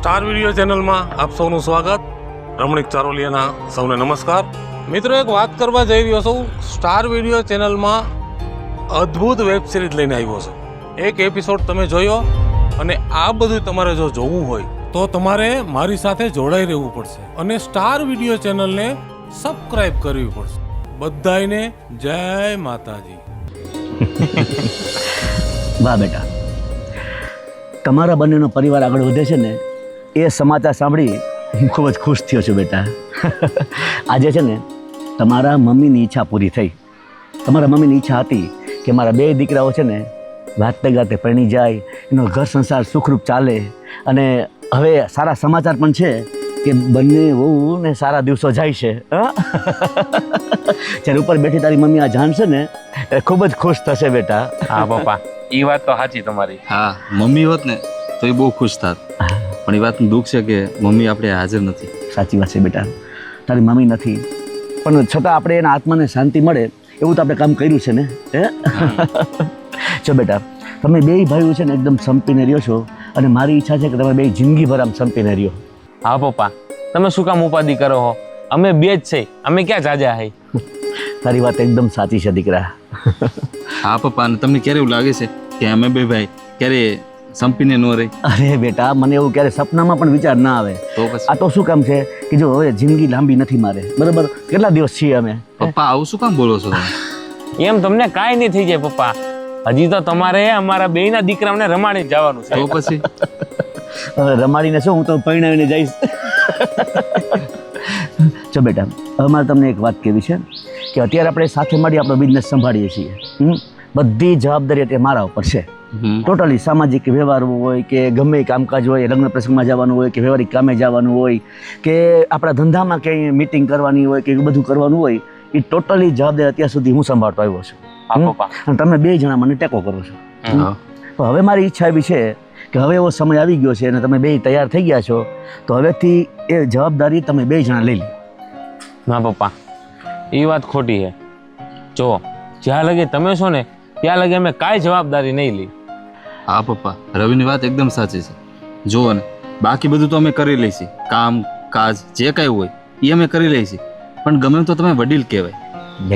Star video ચેનલમાં આપ સૌનું સ્વાગત. રમણીક ચારોલિયાના સૌને નમસ્કાર. મિત્રો, એક વાત કરવા જઈ રહ્યો છું. સ્ટાર વિડીયો ચેનલમાં અદ્ભુત વેબ સિરીઝ લઈને આવ્યો છું. એક એપિસોડ તમે જોયો અને આ બધું તમારે જો જોવું હોય તો તમારે મારી સાથે જોડાઈ રહેવું પડશે અને સ્ટાર વિડીયો ચેનલને સબસ્ક્રાઇબ કરવી પડશે. બધાયને જય માતાજી. વાહ બેટા, તમારા બંનેનો પરિવાર આગળ વધે છે ને એ સમાચાર સાંભળી હું ખૂબ જ ખુશ થયો છું બેટા. આજે છે ને તમારા મમ્મીની ઈચ્છા પૂરી થઈ. તમારા મમ્મીની ઈચ્છા હતી કે મારા બે દીકરાઓ છે ને વાતે ગાતે પરણી જાય, એનો ઘર સંસાર સુખરૂપ ચાલે, અને હવે સારા સમાચાર પણ છે કે બંને વહુ ને સારા દિવસો જાય છે. જ્યારે ઉપર બેઠી તારી મમ્મી આ જાણશે ને એ ખૂબ જ ખુશ થશે બેટા. હા પપ્પા, એ વાત તો સાચી તમારી. હા, મમ્મી હોત ને તો એ બહુ ખુશ થાત, પણ એ વાતનું દુઃખ છે કે મમ્મી આપણે હાજર નથી. સાચી વાત છે બેટા, તારી મમ્મી નથી, પણ છતાં આપણે એના આત્માને શાંતિ મળે એવું તો આપણે કામ કર્યું છે ને. હે જો બેટા, તમે બે ભાઈઓ છે ને એકદમ સંપીને રહ્યો છો, અને મારી ઈચ્છા છે કે તમે બે જિંદગીભર આમ સંપીને રહ્યો. હા પપ્પા, તમે શું કામ ઉપાધિ કરો છો? અમે બે જ છે, અમે ક્યાં જાજા હે. તારી વાત એકદમ સાચી છે દીકરા. હા પપ્પા, અને તમને ક્યારે એવું લાગે છે કે અમે બે ભાઈ ક્યારે સંપીને ન રહી? અરે બેટા, મને એવું ક્યારે સપનામાં પણ વિચાર ના આવે. તો પછી આ તો શું કામ છે કે જો હવે જિંદગી લાંબી નથી મારે, બરાબર? કેટલા દિવસ છીએ અમે. પપ્પા આવું શું કામ બોલો છો તમે? એમ તમને કાંઈ નહીં થઈ જાય પપ્પા. હજી તો તમારે અમારા બેયના દીકરાઓને રમાડી જવાનું છે. તો પછી હવે રમાડીને શું, હું તો પરણાવીને જઈશ. જો બેટા, હવે મારે તમને એક વાત કહેવી છે કે અત્યારે આપણે સાથે મળી આપણો બિઝનેસ સંભાળીએ છીએ. બધી જવાબદારી અત્યારે મારા ઉપર છે. ટોટલી સામાજિક વ્યવહાર હોય કે ગમે કામકાજ હોય, લગ્ન પ્રસંગમાં જવાનું હોય કે વ્યવહારિક કામે જવાનું હોય કે આપણા ધંધામાં ક્યાંય મીટિંગ કરવાની હોય કે બધું કરવાનું હોય, એ ટોટલી જવાબદારી અત્યાર સુધી હું સંભાળતો આવ્યો છું. હા પપ્પા. અને તમે બે જણા મને ટેકો કરો છો. તો હવે મારી ઈચ્છા એવી છે કે હવે એવો સમય આવી ગયો છે અને તમે બે તૈયાર થઈ ગયા છો, તો હવેથી એ જવાબદારી તમે બે જણા લઈ લો. ના પપ્પા, એ વાત ખોટી છે. જો જ્યાં લગે તમે છો ને ત્યાં લગે અમે કાંઈ જવાબદારી નહીં લઈ. હા પપ્પા, રવિની વાત એકદમ સાચી છે. જુઓ ને, બાકી બધું તો અમે કરી લઈશું, કામ કાજ જે કાંઈ હોય એ અમે કરી લઈશું, પણ ગમે તો તમે વડીલ કહેવાય,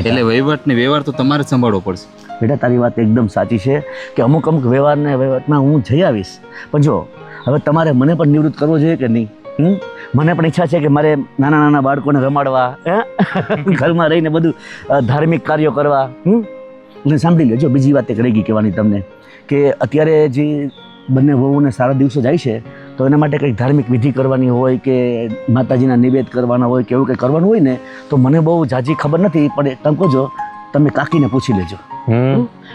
એટલે વહીવટ ને વ્યવહાર તો તમારે જ સંભાળવો પડશે. બેટા, તારી વાત એકદમ સાચી છે કે અમુક વ્યવહારને વહીવટમાં હું જઈ આવીશ, પણ જો હવે તમારે મને પણ નિવૃત્ત કરવો જોઈએ કે નહીં? મને પણ ઈચ્છા છે કે મારે નાના નાના બાળકોને રમાડવા, ઘરમાં રહીને બધું ધાર્મિક કાર્યો કરવા. એટલે સાંભળી લેજો, બીજી વાત એક રહી ગઈ કહેવાની તમને, કે અત્યારે જે બંને વહુને સારા દિવસો જાય છે તો એના માટે કંઈક ધાર્મિક વિધિ કરવાની હોય કે માતાજીના નિવેદ કરવાના હોય કે એવું કંઈ કરવાનું હોય ને, તો મને બહુ ઝાઝી ખબર નથી, પણ તમે કહો, તમે કાકીને પૂછી લેજો.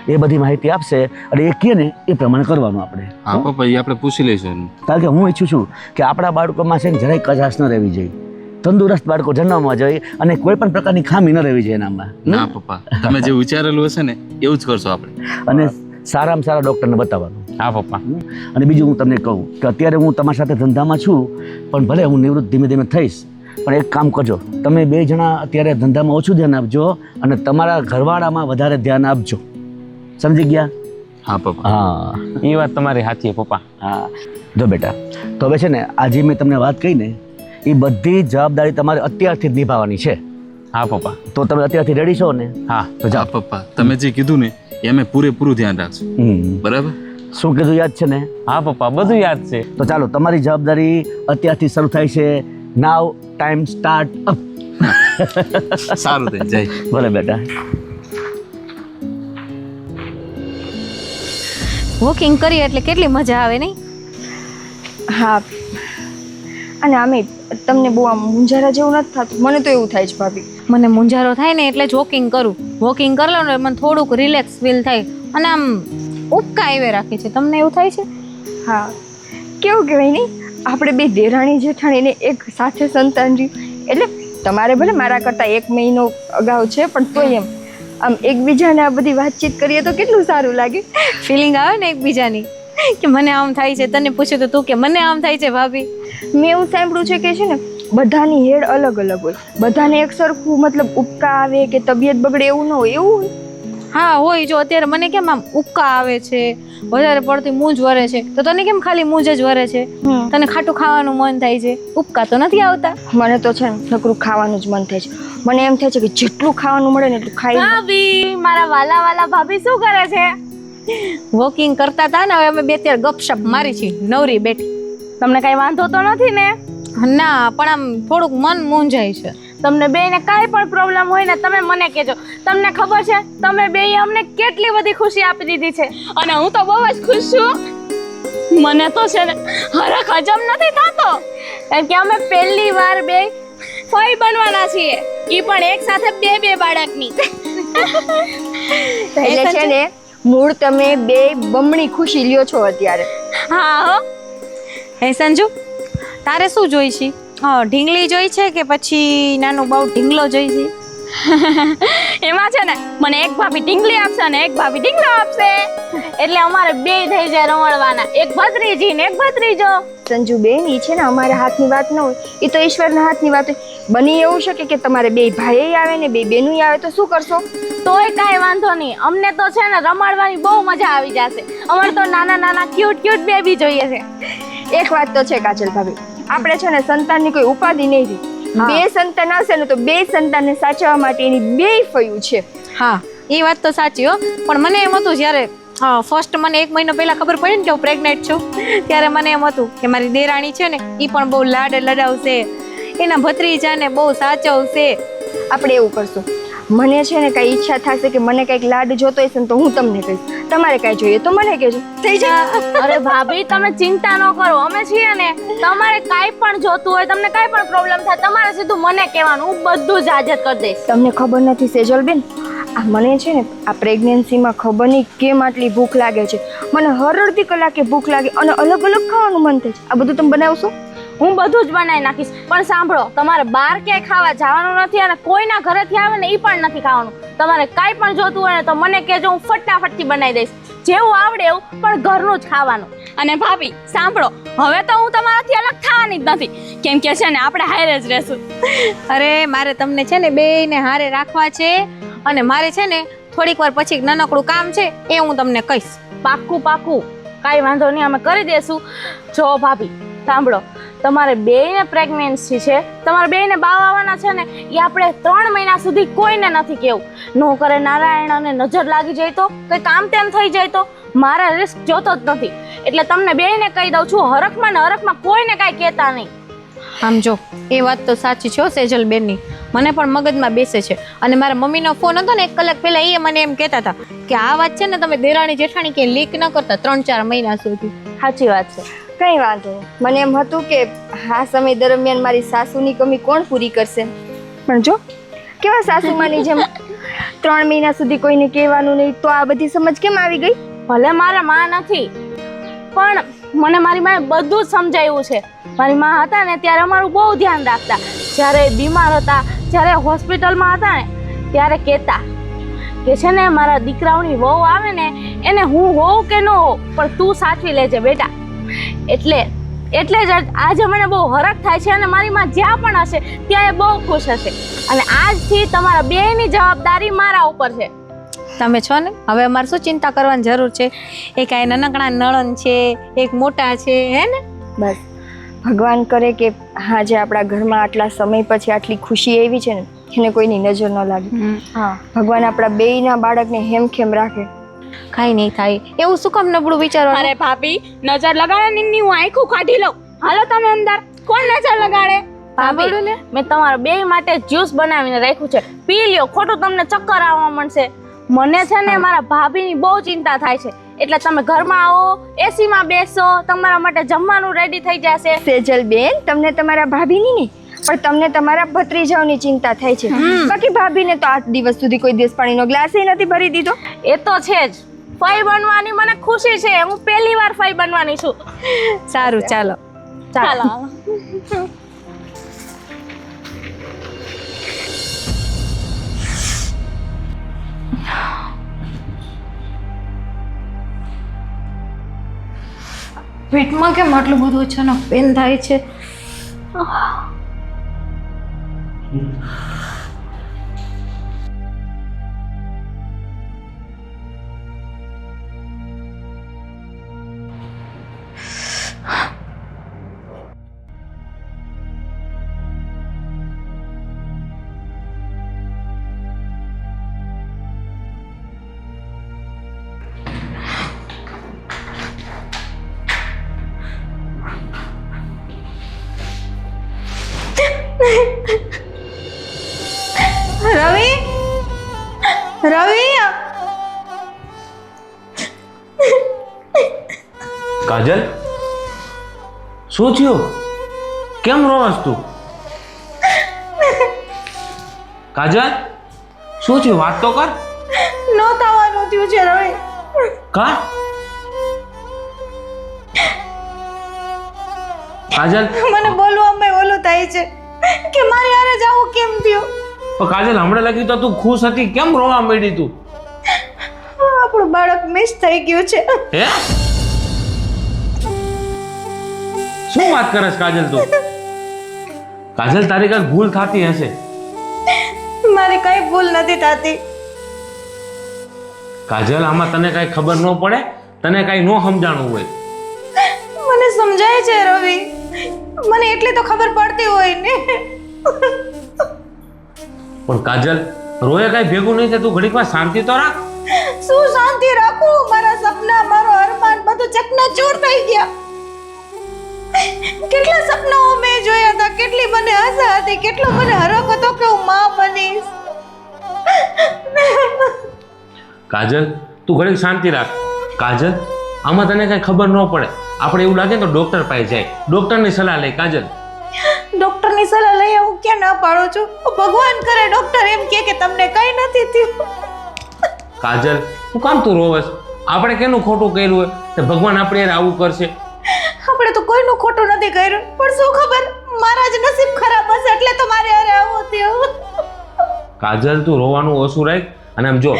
એ બધી માહિતી આપશે અને એ કહે ને એ પ્રમાણે કરવાનું આપણે. હા પપ્પા, એ આપણે પૂછી લઈશું. કારણ કે હું ઈચ્છું છું કે આપણા બાળકોમાં છે ને જરાય કચાશ ન રહેવી જોઈએ, તંદુરસ્ત બાળકો જન્મવા જોઈએ અને કોઈ પણ પ્રકારની ખામી ન રહેવી જોઈએ એનામાં. ના પપ્પા, તમે જે વિચારેલું હશે ને એવું જ કરશો આપણે. અને સારામાં સારા ડૉક્ટરને બતાવવાનું. હા પપ્પા. અને બીજું હું તમને કહું કે અત્યારે હું તમારી સાથે ધંધામાં છું, પણ ભલે હું નિવૃત્ત ધીમે ધીમે થઈશ, પણ એક કામ કરજો, તમે બે જણા અત્યારે ધંધામાં ઓછું ધ્યાન આપજો અને તમારા ઘરવાળામાં વધારે ધ્યાન આપજો. સમજી ગયા? હા પપ્પા. હા, એ વાત તમારી સાચી છે પપ્પા. હા. જો બેટા, તો હવે છે ને આજે મેં તમને વાત કહી ને એ બધી જવાબદારી તમારે અત્યારથી જ નિભાવવાની છે. હા પપ્પા. તો તમે અત્યારથી રેડી છો ને? હા. તો હા પપ્પા, તમે જે કીધું ને એ અમે પૂરેપૂરું ધ્યાન રાખશું. બરાબર? શું કીધું યાદ છે ને? હા પપ્પા, બધું યાદ છે. તો ચાલો, તમારી જવાબદારી અત્યારથી શરૂ થાય છે. નાવ ટાઈમ સ્ટાર્ટ અપ. સારું થઈ જાય. ભલે બેટા. વોકિંગ કરીએ એટલે કેટલી મજા આવે નહીં? હા, અને આમે તમને બહુ આમ મૂંઝારા જેવું નથી થતું? મને તો એવું થાય છે ભાભી. મને મૂંઝારો થાય ને એટલે જ વોકિંગ કરું. વોકિંગ કરી લઉં ને મને થોડુંક રિલેક્સ ફીલ થાય અને આમ ઉપકા એવે રાખે છે. તમને એવું થાય છે? હા, કેવું કહેવાય નહીં, આપણે બે દેરાણી જેઠાણીને એક સાથે સંતાન રહ્યું, એટલે તમારે ભલે મારા કરતાં 1 મહિનો અગાઉ છે, પણ તોય એમ આમ એકબીજાને આ બધી વાતચીત કરીએ તો કેટલું સારું લાગે. ફિલિંગ આવે ને એકબીજાની કે મને આમ થાય છે, તને પૂછ્યું તો તું કે મને આમ થાય છે ભાભી. મેં એવું સાંભળ્યું છે કે છે ને બધાની હેડ અલગ અલગ હોય, બધાને એક સરખું મતલબ ઉપકા આવે કે તબિયત બગડે એવું ન હોય. એવું હોય? હા હોય. જો અત્યારે મને કેમ આમ ઉબકા આવે છે, વધારે પડતી મૂંઝ વરે છે, તો તને કેમ ખાલી મૂંઝ જ વરે છે? તને ખાટું ખાવાનું મન થાય છે, ઉબકા તો નથી આવતા? મને તો છે ને નકરું ખાવાનું જ મન થાય છે. મને એમ થાય છે કે જેટલું ખાવાનું મળે ને એટલું ખાઈ લઉં. ભાભી, મારા વાલા વાલા ભાભી શું કરે છે? વોકિંગ કરતા હતા ને, હવે અમે બે ત્યાર ગપશપ મારી છે, નવરી બેઠી. તમને કઈ વાંધો તો નથી ને? ના, પણ આમ થોડુંક મન મૂંઝાય છે. તમને બેયને કાંઈ પણ પ્રોબ્લેમ હોય ને તમે મને કહેજો. તમને ખબર છે તમે બેય અમને કેટલી બધી ખુશી આપી દીધી છે, અને હું તો બહુ જ ખુશ છું. મને તો છે ને હરખ હજમ નથી થતો, કેમ કે અમે પહેલી વાર બે ફઈ બનવાના છીએ, ઈ પણ એક સાથે બે બાળકની. એટલે છે ને મૂળ તમે બે બમણી ખુશી લ્યો છો અત્યારે. હા હો. હે સંજુ, તારે શું જોઈ છે? ઢીંગલી જોઈ છે કે પછી નાનું બાઉ ઢીંગલો જોઈ છે? એમાં છે ને મને એક ભાભી ઢીંગલી આપશે અને એક ભાભી ઢીંગલો આપશે, એટલે અમારે બે થઈ જાય રમણવાના, એક ભત્રીજી ને એક ભત્રીજો. સંજુ બેન, ઈ છે ને અમારા હાથની વાત ન હોય, એ તો ઈશ્વરના હાથની વાત હોય. બની એવું શકે કે તમારે બે ભાઈ આવે ને બે બેનું આવે તો શું કરશો? તોય કાંઈ વાંધો નહીં, અમને તો છે ને રમાડવાની બહુ મજા આવી જશે. અમારે તો નાના નાના ક્યુટ બેબી જોઈએ છે. એક વાત તો છે કાજલ ભાભી, આપણે છે ને સંતાનની કોઈ ઉપાધિ નહીં રહી. બે સંતાન હશે ને તો બે સંતાનને સાચવવા માટેની બે ફયું છે. હા, એ વાત તો સાચી હો. પણ મને એમ હતું જ્યારે ફર્સ્ટ મને 1 મહિનો પહેલા ખબર પડી ને કે હું પ્રેગ્નેન્ટ છું, ત્યારે મને એમ હતું કે મારી દેરાણી છે ને એ પણ બહુ લાડ લડાવશે, એના ભત્રીજાને બહુ સાચવશે. આપણે એવું કરશું, મને છે ને કઈ ઈચ્છા થશે કે મને કઈક લાડ જોતો હશે ને તો હું તમને કહીશ, તમારે કઈ જોઈએ તો મને કહેજો. થઈ જાય. અરે ભાભી, તમે ચિંતા ન કરો, અમે છીએ ને. તમારે કાંઈ પણ જોતું હોય, તમને કાંઈ પણ પ્રોબ્લેમ થાય, તમારે સીધું મને કહેવાનું, હું બધું જ હાજર કરી દઈશ. તમને ખબર નથી સેજલબેન, આ મને છે ને આ પ્રેગ્નન્સીમાં ખબર નહીં કેમ આટલી ભૂખ લાગે છે. મને હર અડધી કલાકે ભૂખ લાગે અને અલગ અલગ ખાવાનું મન થાય છે. આ બધું તમે બનાવશો? હું બધું જ બનાવી નાખીશ. પણ સાંભળો, તમારે બહાર ક્યાંય ખાવા જવાનું નથી, અને કોઈના ઘરેથી આવે ને એ પણ નથી ખાવાનું. તમારે કાંઈ પણ જોતું હોય ને તો મને કહેજો, હું ફટાફટથી બનાવી દઈશ. જેવું આવડે એવું, પણ ઘરનું જ ખાવાનું. અને ભાભી સાંભળો, હવે તો હું તમારાથી અલગ થવાની જ નથી, કેમ કે છે ને આપણે હારે જ રહેશું. અરે મારે તમને છે ને બેયને હારે રાખવા છે, અને મારે છે ને થોડીક વાર પછી નાનકડું કામ છે એ હું તમને કહીશ. પાક્કું કાંઈ વાંધો નહીં, અમે કરી દઈશું. જો ભાભી સાંભળો, તમારે બેયને પ્રેગ્નન્સી છે, તમારે બેયને બાવ આવવાના છે ને, એ આપણે 3 મહિના સુધી કોઈને નથી કહેવું. નો કરે નારાયણ અને નજર લાગી જાય તો, કંઈ કામ તેમ થઈ જાય તો, મારા રિસ્ક જોતો જ નથી. એટલે તમને બેયને કહી દઉં છું, હરખમાં ને હરખમાં કોઈને કાંઈ કહેતા નહીં. આમ જો, એ વાત તો સાચી છે સેજલ બેનની, મને પણ મગજમાં બેસે છે. અને મારા મમ્મીનો ફોન હતો ને 1 કલાક પહેલા, એ મને એમ કહેતા હતા કે આ વાત છે ને તમે દેરાણી જેઠાણી કે લીક ન કરતા 3-4 મહિના સુધી. સાચી વાત છે. કંઈ વાંધો નહીં. મને એમ હતું કે આ સમય દરમિયાન મારી સાસુની કમી કોણ પૂરી કરશે, પણ જો કેવા સાસુમાની જેમ 3 મહિના સુધી કોઈને કહેવાનું નહીં, તો આ બધી સમજ કેમ આવી ગઈ? ભલે મારા માં નથી, પણ મને મારી માએ બધું જ સમજાવ્યું છે. મારી માં હતા ને ત્યારે અમારું બહુ ધ્યાન રાખતા, જ્યારે બીમાર હતા, જ્યારે હોસ્પિટલમાં હતા ને ત્યારે કહેતા કે છે ને મારા દીકરાઓની વહુ આવે ને એને હું હોઉં કે ન હોઉં પણ તું સાચવી લેજે બેટા. એટલે જ આજે મને બહુ હરખ થાય છે, અને મારી માં જ્યાં પણ હશે ત્યાં એ બહુ ખુશ હશે. અને આજથી તમારા બેયની જવાબદારી મારા ઉપર છે. તમે છો ને, હવે અમારે શું ચિંતા કરવાની જરૂર છે? એક આ નાનકડા નણંદ છે, એક મોટા છે, હે ને? બસ ભગવાન કરે કે હા જે આપણા ઘરમાં આટલા સમય પછી આટલી ખુશી આવી છે ને એને કોઈની નજર ન લાગે. હા, ભગવાન આપણા બેયના બાળકને હેમખેમ રાખે. કાંઈ નહીં થાય એવું શું કામ નબળું વિચારવાનું? અરે ભાભી, નજર લગાડે ને હું આંખું કાઢી લઉં. હાલો તમે અંદર. કોણ નજર લગાડે? ભાભી, મેં તમારા બેય માટે જ્યુસ બનાવીને રાખ્યું છે, પી લ્યો. ખોટું તમને ચક્કર આવવા મળશે. મને છે ને મારા ભાભીની બહુ ચિંતા થાય છે, એટલે તમે ઘરમાં આવો, એસીમાં બેસો, તમારા માટે જમવાનું રેડી થઈ જશે. સેજલ બેન, તમને તમારા ભાભીની નહીં પણ તમને તમારા ભત્રીજાઓની ચિંતા થાય છે. બાકી ભાભીને તો 8 દિવસ સુધી કોઈ દિવસ પાણીનો ગ્લાસ નથી ભરી દીધો. એ તો છે જ. ફઈ બનવાની મને ખુશી છે, હું પહેલી વાર ફઈ બનવાની છું. સારું, ચાલો. પેટમાં કેમ આટલું બધું અચાનક પેન થાય છે? કાજલ શું થયું? કેમ રોવાસ તું? કાજલ શું થયું? વાત તો કર. નો થવાનું થયું છે રવિ. કા કાજલ? મને બોલવામાં ઓલું થાય છે કે મારે હારે જાવું કેમ થયું. પણ કાજલ હમણાં લગી તો તું ખુશ હતી, કેમ રોવા માંડી તું? આપણું બાળક મિસ થઈ ગયું છે. હે શું વાત કરસ કાજલ તું? કાજલ તારી કઈ ભૂલ થતી હશે. મારી કઈ ભૂલ નથી થતી. કાજલ આમાં તને કઈ ખબર ન પડે? તને કઈ ન સમજાણું હોય? મને સમજાય છે રવિ, મને એટલે તો ખબર પડતી હોય ને. પણ કાજલ રોયે કઈ ભેગું નહીં થતું, ઘડીકમાં શાંતિ તો રાખ. શું શાંતિ રાખું? મારા સપના, મારો અરમાન બધું ચકનાચૂર થઈ ગયા. કેટલા સપનાઓ મેં જોયા હતા, કેટલી મને આશા હતી, કેટલો મને હરખ હતો કે હું માં બનીશ. કાજલ તું ઘડીક શાંતિ રાખ. કાજલ આમાં તને કઈ ખબર ન પડે. આપણે એવું લાગે તો ડોક્ટર પાસે જાય, ડોક્ટરની સલાહ લે. કાજલ ડોક્ટરની સલાહ લઈ હું ક્યાં ના પાડું છું? ભગવાન કરે ડોક્ટર એમ કહે કે તમને કઈ નથી થયું. કાજલ હું કામ તું રોવસ? આપણે કેનું ખોટું કર્યું હોય તો ભગવાન આપણે યાર આવું કરશે? આપણે તો કોઈનું ખોટું નથી કર્યું, પણ શું ખબર મારા જ નસીબ ખરાબ હશે એટલે તો મારે હારે આવું થયું. કાજલ તું રોવાનું ઓછું રાખ અને આમ જો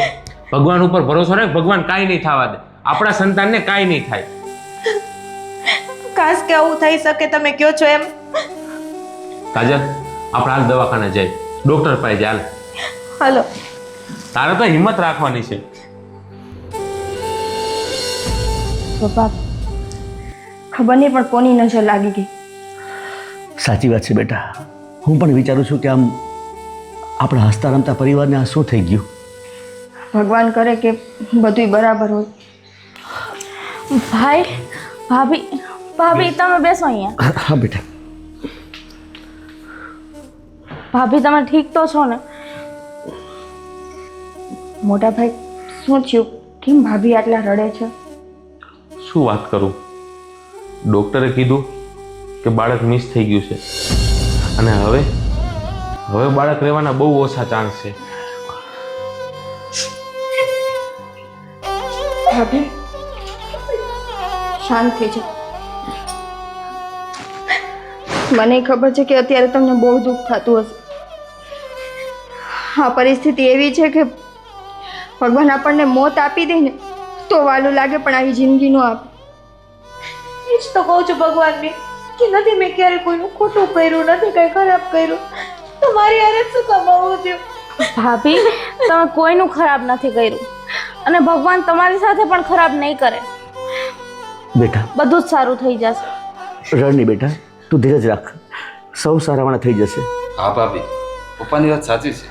ભગવાન ઉપર ભરોસો રાખ. ભગવાન કાંઈ નહીં થવા દે. આપણા સંતાનને કાંઈ નહીં થાય. કાશ કે આવું થઈ શકે તમે કહો છો એમ. કાજલ આપણે હાલ દવાખાને જાય, ડોક્ટર પાસે જાય. હાલો. તારે તો હિંમત રાખવાની છે. પપ્પા ખબર નહીં પણ કોની નજર લાગી ગઈ. સાચી વાત છે બેટા. હું પણ વિચારું છું કે આમ આપણા હસતા રમતા પરિવારને આ શું થઈ ગયું. ભગવાન કરે કે બધુંય બરાબર હોય. ભાઈ ભાભી ભાભી તમે બેસો અહીંયા. હા બેટા. ભાભી તમે ઠીક તો છો ને? મોટા ભાઈ શું થયું? કેમ ભાભી આટલા રડે છે? શું વાત કરું? ડોક્ટરે કીધું કે બાળક મિસ થઈ ગયું છે અને હવે બાળક રહેવાના બહુ ઓછા ચાન્સ છે. ભાભી શાંત થઈ જાઓ. મને ખબર છે કે અત્યારે તમને બહુ દુઃખ થતું હશે. આ પરિસ્થિતિ એવી છે કે ભગવાન આપણને મોત આપી દે ને તો વાલું લાગે, પણ આવી જિંદગી નો આપે. એ જ તો કહું છું ભગવાનને કે નથી મેં ક્યારે કોઈનું ખોટું કર્યું, નથી કઈ ખરાબ કર્યું, તો મારી હારે શું કામ આવું થયું? ભાભી તમે કોઈનું ખરાબ નથી કર્યું અને ભગવાન તમારી સાથે પણ ખરાબ નહીં કરે. બેટા બધું જ સારું થઈ જશે. રડ નહીં બેટા, તું ધીરજ રાખ. સૌ સારાવાના થઈ જશે. હા ભાભી, પપ્પાની વાત સાચી છે.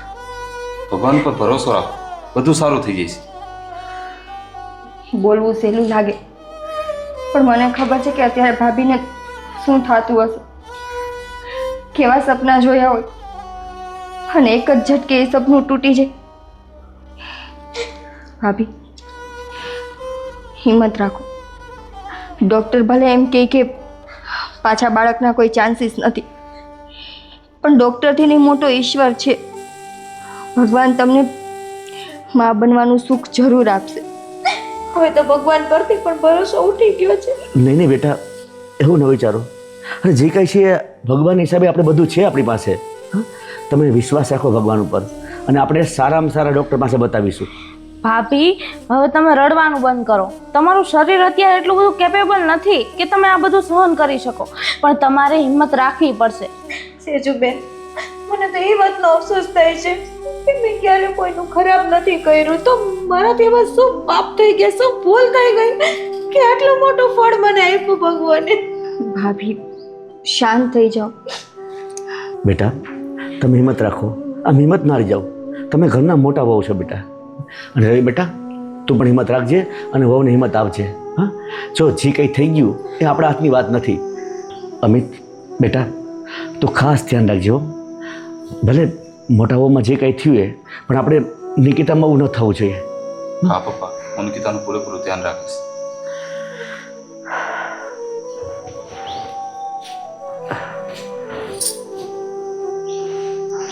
ભગવાન પર ભરોસો રાખો, બધું સારું થઈ જશે. બોલવું સહેલું લાગે, પણ મને ખબર છે કે અત્યારે ભાભીને શું થતું હશે. કેવા સપના જોયા હોય અને એક જ ઝટકે એ સપનું તૂટી જાય. ભાભી હિંમત રાખો. ડૉક્ટર ભલે એમ કહે કે પાછા બાળકના કોઈ ચાન્સીસ નથી, પણ ડૉક્ટરથી નહીં મોટો ઈશ્વર છે. ભગવાન તમને મા બનવાનું સુખ જરૂર આપશે. હવે તો ભગવાન પરથી પણ ભરોસો ઉઠી ગયો છે. નહીં નહીં બેટા, એવું ન વિચારો. અને જે કાંઈ છે ભગવાન હિસાબે આપણે બધું છે આપણી પાસે. હા, તમે વિશ્વાસ રાખો ભગવાન ઉપર અને આપણે સારામાં સારા ડૉક્ટર પાસે બતાવીશું. ભાભી હવે તમે રડવાનું બંધ કરો. તમારું શરીર અત્યારે એટલું બધું કેપેબલ નથી કે તમે આ બધું સહન કરી શકો, પણ તમારે હિંમત રાખવી પડશે. સેજુબેન, મને તો એ વાતનો અફસોસ થાય છે કે મેં ક્યારે કોઈનું ખરાબ નથી કર્યું, તો મારાથી એવા શું પાપ થઈ ગયા, શું ભૂલ થઈ ગઈ કે આટલું મોટું ફળ મને આપ્યું ભગવાને. ભાભી શાંત થઈ જાઓ. બેટા તમે હિંમત રાખો, આમ હિંમત ના હારી જાઓ. તમે ઘરના મોટા વહુ છો બેટા. અને રવિ બેટા તું પણ હિંમત રાખજે અને વહુને હિંમત આપજે. હા, જો જે કંઈ થઈ ગયું એ આપણા હાથની વાત નથી. અમિત બેટા તું ખાસ ધ્યાન રાખજો. ભલે મોટા વહુમાં જે કંઈ થયું એ, પણ આપણે નિકિતામાં એવું ન થવું જોઈએ. હા પપ્પા, હું નિકિતાનું પૂરેપૂરું ધ્યાન રાખીશ.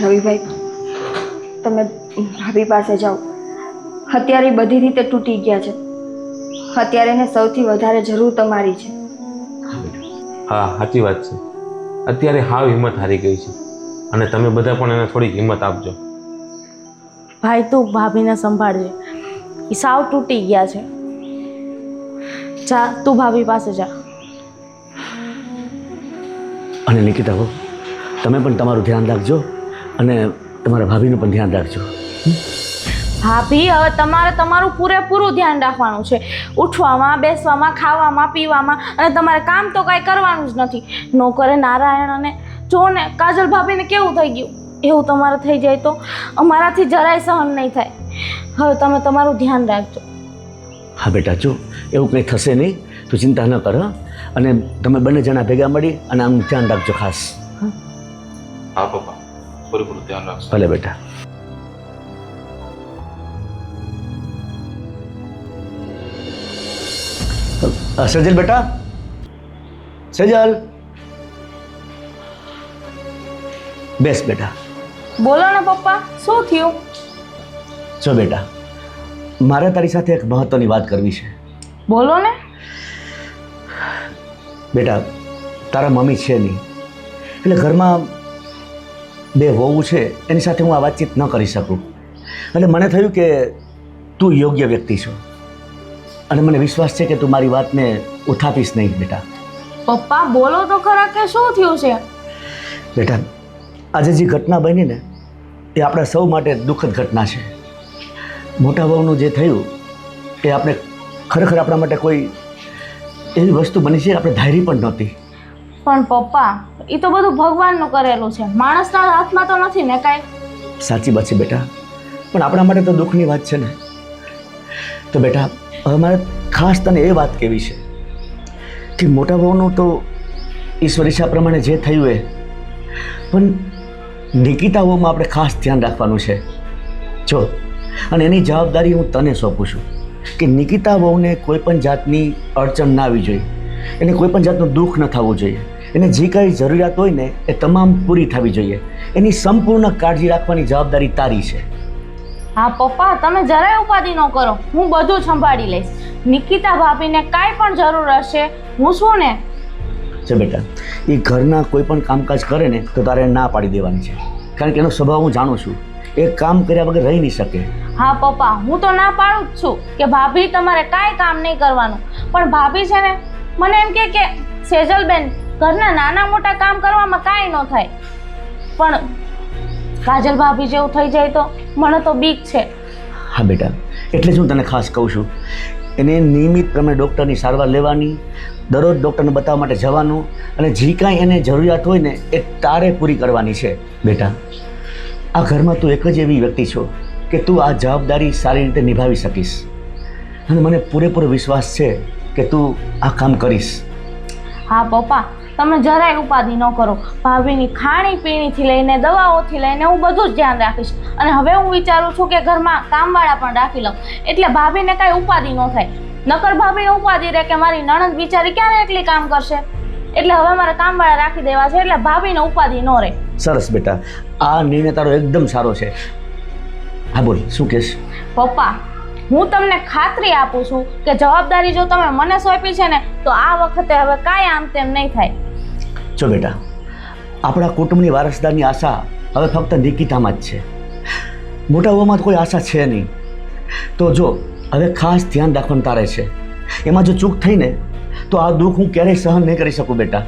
રવિભાઈ, તમે ભાભી પાસે જાઓ. અત્યારે ઈ બધી રીતે તૂટી ગયા છે. અત્યારે એને સૌથી વધારે જરૂર તમારી છે. હા, સાચી વાત છે. અત્યારે હાવ હિંમત હારી ગઈ છે અને તમે બધા પણ એને થોડીક હિંમત આપજો. ભાઈ તું ભાભીને સંભાળજે, એ સાવ તૂટી ગયા છે. જા તું ભાભી પાસે જા. અને નિકિતા હો, તમે પણ તમારું ધ્યાન રાખજો અને તમારા ભાભીનું પણ ધ્યાન રાખજો. ભાભી હવે તમારે તમારું પૂરેપૂરું ધ્યાન રાખવાનું છે. ઉઠવામાં, બેસવામાં, ખાવામાં, પીવામાં, અને તમારે કામ તો કાંઈ કરવાનું જ નથી. નોકરે નારાયણ અને જો ને કાજલ ભાભીને કેવું થઈ ગયું, એવું તમારે થઈ જાય તો અમારાથી જરાય સહન નહીં થાય. હવે તમે તમારું ધ્યાન રાખજો. હા બેટા, જો એવું કંઈ થશે નહીં, તું ચિંતા ન કર. અને તમે બંને જણા ભેગા મળી અને આમ ધ્યાન રાખજો ખાસ. હા પપ્પા, પૂરેપૂરું ધ્યાન રાખજો. ભલે બેટા. સેજલ બેટા, સેજલ, બેસ બેટા. બોલો ને પપ્પા, શું થયું? જો બેટા, મારે તારી સાથે એક મહત્વની વાત કરવી છે. બોલો ને. બેટા, તારા મમ્મી છે નહીં, એટલે ઘરમાં બે વહુ છે, એની સાથે હું આ વાતચીત ન કરી શકું. એટલે મને થયું કે તું યોગ્ય વ્યક્તિ છો અને મને વિશ્વાસ છે કે તું મારી વાતને ઉઠાવીશ નહીં. બેટા પપ્પા બોલો તો ખરા કે શું થયું છે? બેટા, આજે જે ઘટના બની ને એ આપણા સૌ માટે દુઃખદ ઘટના છે. મોટા વહુનું જે થયું એ આપણે ખરેખર આપણા માટે કોઈ એવી વસ્તુ બની છે આપણે ધારી પણ નહોતી. પણ પપ્પા એ તો બધું ભગવાનનું કરેલું છે, માણસના હાથમાં તો નથી ને કાંઈ. સાચી વાત છે બેટા, પણ આપણા માટે તો દુઃખની વાત છે ને. તો બેટા, હવે મારે ખાસ તને એ વાત કહેવી છે કે મોટા વહુનું તો ઈશ્વર ઈચ્છા પ્રમાણે જે થયું એ, પણ નિકિતા વહુમાં આપણે ખાસ ધ્યાન રાખવાનું છે. જો, અને એની જવાબદારી હું તને સોંપું છું કે નિકિતા વહુને કોઈ પણ જાતની અડચણ ના આવી જોઈએ, એને કોઈ પણ જાતનું દુઃખ ન થવું જોઈએ. એને જે કાંઈ જરૂરિયાત હોય ને એ તમામ પૂરી થવી જોઈએ. એની સંપૂર્ણ કાળજી રાખવાની જવાબદારી તારી છે. હા પપ્પા, તમે જરાય ઉપાધિ ન કરો, હું બધું સંભાળી લઈશ. નિકિતા ભાભીને કાંઈ પણ જરૂર હશે હું છું ને. છે બેટા, એ ઘરના કોઈ પણ કામકાજ કરે ને તો તારે ના પાડી દેવાની છે, કારણ કે એનો સ્વભાવ હું જાણું છું. એ કામ કર્યા વગર રહી નહીં શકે. હા પપ્પા, હું તો ના પાડું જ છું કે ભાભી તમારે કાંઈ કામ નહીં કરવાનું. પણ ભાભી છે ને મને એમ કે સેજલબેન ઘરના નાના મોટા કામ કરવામાં કાંઈ ન થાય, પણ કાજલ ભાભી જેવું થઈ જાય તો મને તો બીક છે. હા બેટા, એટલે જ હું તને ખાસ કહું છું, એને નિયમિત પ્રમાણે ડૉક્ટરની સારવાર લેવાની, દરરોજ ડૉક્ટરને બતાવવા માટે જવાનું, અને જે કાંઈ એને જરૂરિયાત હોય ને એ તારે પૂરી કરવાની છે. બેટા, આ ઘરમાં તું એક જ એવી વ્યક્તિ છો કે તું આ જવાબદારી સારી રીતે નિભાવી શકીશ, અને મને પૂરેપૂરો વિશ્વાસ છે કે તું આ કામ કરીશ. હા પપ્પા, તમે જરાય ઉપાધિ ન કરો. ભાભીની ખાણીપીણીથી લઈને દવાઓથી લઈને હું બધું જ ધ્યાન રાખીશ. અને હવે હું વિચારું છું કે ઘરમાં કામવાળા પણ રાખી લઉં, એટલે ભાભીને કાંઈ ઉપાધિ ન થાય. નકર ભાભીને ઉપાધિ રહે કે મારી નણંદ બિચારી ક્યારે એકલી કામ કરશે, એટલે હવે મારે કામવાળા રાખી દેવા છે, એટલે ભાભીને ઉપાધિ ન રહે. સરસ બેટા, આ નિર્ણય તારો એકદમ સારો છે. હા બોલ, શું કહેશ? પપ્પા, હું તમને ખાતરી આપું છું કે જવાબદારી જો તમે મને સોંપી છે ને તો આ વખતે હવે કાંઈ આમ તેમ નહીં થાય. જો બેટા, આપણા કુટુંબની વારસદારની આશા હવે ફક્ત નિકિતામાં જ છે. મોટા વહુમાં તો કોઈ આશા છે નહીં. તો જો હવે ખાસ ધ્યાન રાખવાનું તારે છે. એમાં જો ચૂક થઈને તો આ દુઃખ હું ક્યારેય સહન નહીં કરી શકું. બેટા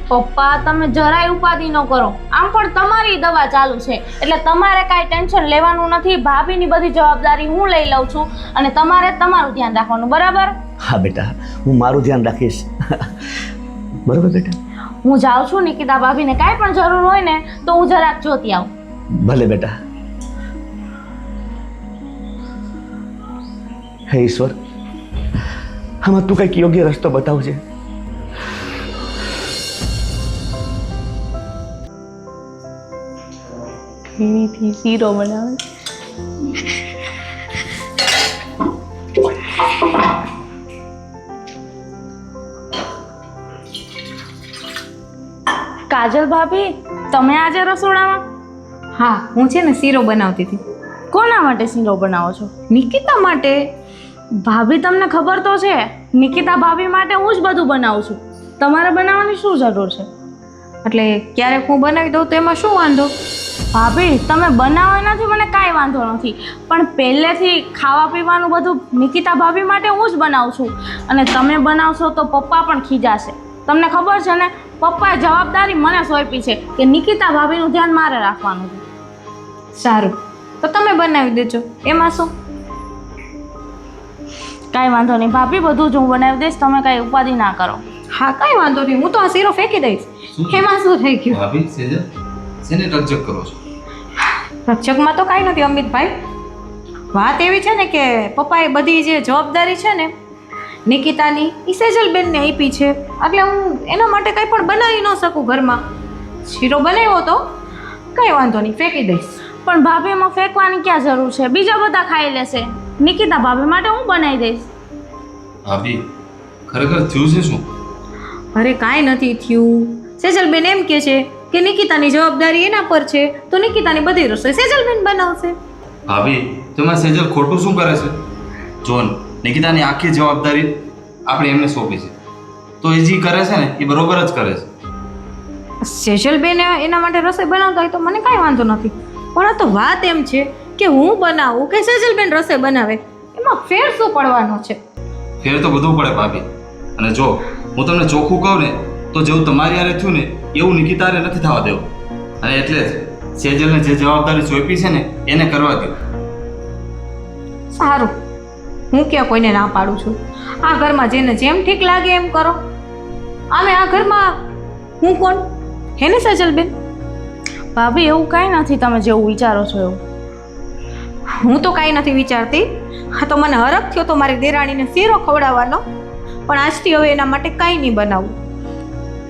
પપ્પા, તમે જરાય ઉપાધિ ન કરો. આમ પણ તમારી દવા ચાલુ છે, એટલે તમારે કાંઈ ટેન્શન લેવાનું નથી. ભાભીની બધી જવાબદારી હું લઈ લઉં છું અને તમારે તમારું ધ્યાન રાખવાનું, બરાબર? હા બેટા, હું મારું ધ્યાન રાખીશ. બરાબર બેટા? હું જાઉં છું. નિકિતા ભાભીને કાંઈ પણ જરૂર હોય ને તો હું જરાક જોતી આવું. ભલે બેટા. હે ઈશ્વર, આમાં તું કંઈક યોગ્ય રસ્તો બતાવજે. ઘીથી શીરો બનાવે. કાજલ ભાભી, તમે આજે રસોડામાં? હા હું છે ને શીરો બનાવતી હતી કોના માટે શીરો બનાવો છો? નિકિતા માટે. ભાભી તમને ખબર તો છે નિકિતા ભાભી માટે હું જ બધું બનાવું છું. તમારે બનાવવાની શું જરૂર છે? એટલે ક્યારેક હું બનાવી દઉં તો એમાં શું વાંધો? ભાભી તમે બનાવો એનાથી મને કાંઈ વાંધો નથી, પણ પહેલેથી ખાવા પીવાનું બધું નિકિતા ભાભી માટે હું જ બનાવું છું. અને તમે બનાવશો તો પપ્પા પણ ખીજાશે. તમને ખબર છે ને, પપ્પાએ જવાબદારી મને સોંપી છે કે નિકિતા ભાભીનું ધ્યાન મારે રાખવાનું છે. સારું, તો તમે બનાવી દેજો, એમાં શું? કાંઈ વાંધો નહીં ભાભી, બધું જ હું બનાવી દઈશ, તમે કાંઈ ઉપાધિ ના કરો. હા કાંઈ વાંધો નહીં, હું તો આ શીરો ફેંકી દઈશ. એમાં શું થઈ ગયું? ભાભી સેજલ શેને રકજક કરો છો? રક્ષકમાં તો કાંઈ નથી અમિતભાઈ. વાત એવી છે ને કે પપ્પાએ બધી જે જવાબદારી છે ને નિકિતાની એ સેજલબેનને આપી છે, એટલે હું એના માટે કંઈ પણ બનાવી ન શકું ઘરમાં. શીરો બનાવ્યો તો કંઈ વાંધો નહીં, ફેંકી દઈશ. પણ ભાભી એમાં ફેંકવાની ક્યાં જરૂર છે? બીજા બધા ખાઈ લેશે. નિકિતા ભાભી માટે હું બનાવી દઈશ. ભાભી ખરેખર થયું છે શું? અરે કાંઈ નથી થયું. સેજલબેન એમ કહે છે કે નિકિતાની જવાબદારી એના પર છે, તો નિકિતાની બધી રસોઈ સેજલબેન બનાવશે. ભાભી તેમાં સેજલ ખોટું શું કરે છે? જોન નિકિતાની આખી જવાબદારી આપણે એમને સોંપી છે, તો એ જે કરે છે ને એ બરોબર જ કરે છે. સેજલબેન એના માટે રસોઈ બનાવતા હોય તો મને કાંઈ વાંધો નથી, પણ આ તો વાત એમ છે કે હું બનાવું કે સેજલબેન રસોઈ બનાવે, એમાં ફેર શું પડવાનો છે? ફેર તો બધું પડે ભાભી. અને જો હું તમને ચોખ્ખું કહું ને તો જેવું તમારી હારે થયું ને એવું નિકિતા હારે નથી થવા દેવું. અને એટલે જ સેજલને જે જવાબદારી સોંપી છે ને એને કરવા દો. સારું, હું ક્યાં કોઈને ના પાડું છું. આ ઘરમાં જેને જેમ ઠીક લાગે એમ કરો. આમે આ ઘરમાં હું કોણ? હે ને સેજલબેન? ભાભી એવું કાંઈ નથી તમે જેવું વિચારો છો એવું. હું તો કાંઈ નથી વિચારતી. હા તો મને હરખ થયો તો મારી દેરાણીને શીરો ખવડાવવાનો, પણ આજથી હવે એના માટે કાંઈ નહીં બનાવું.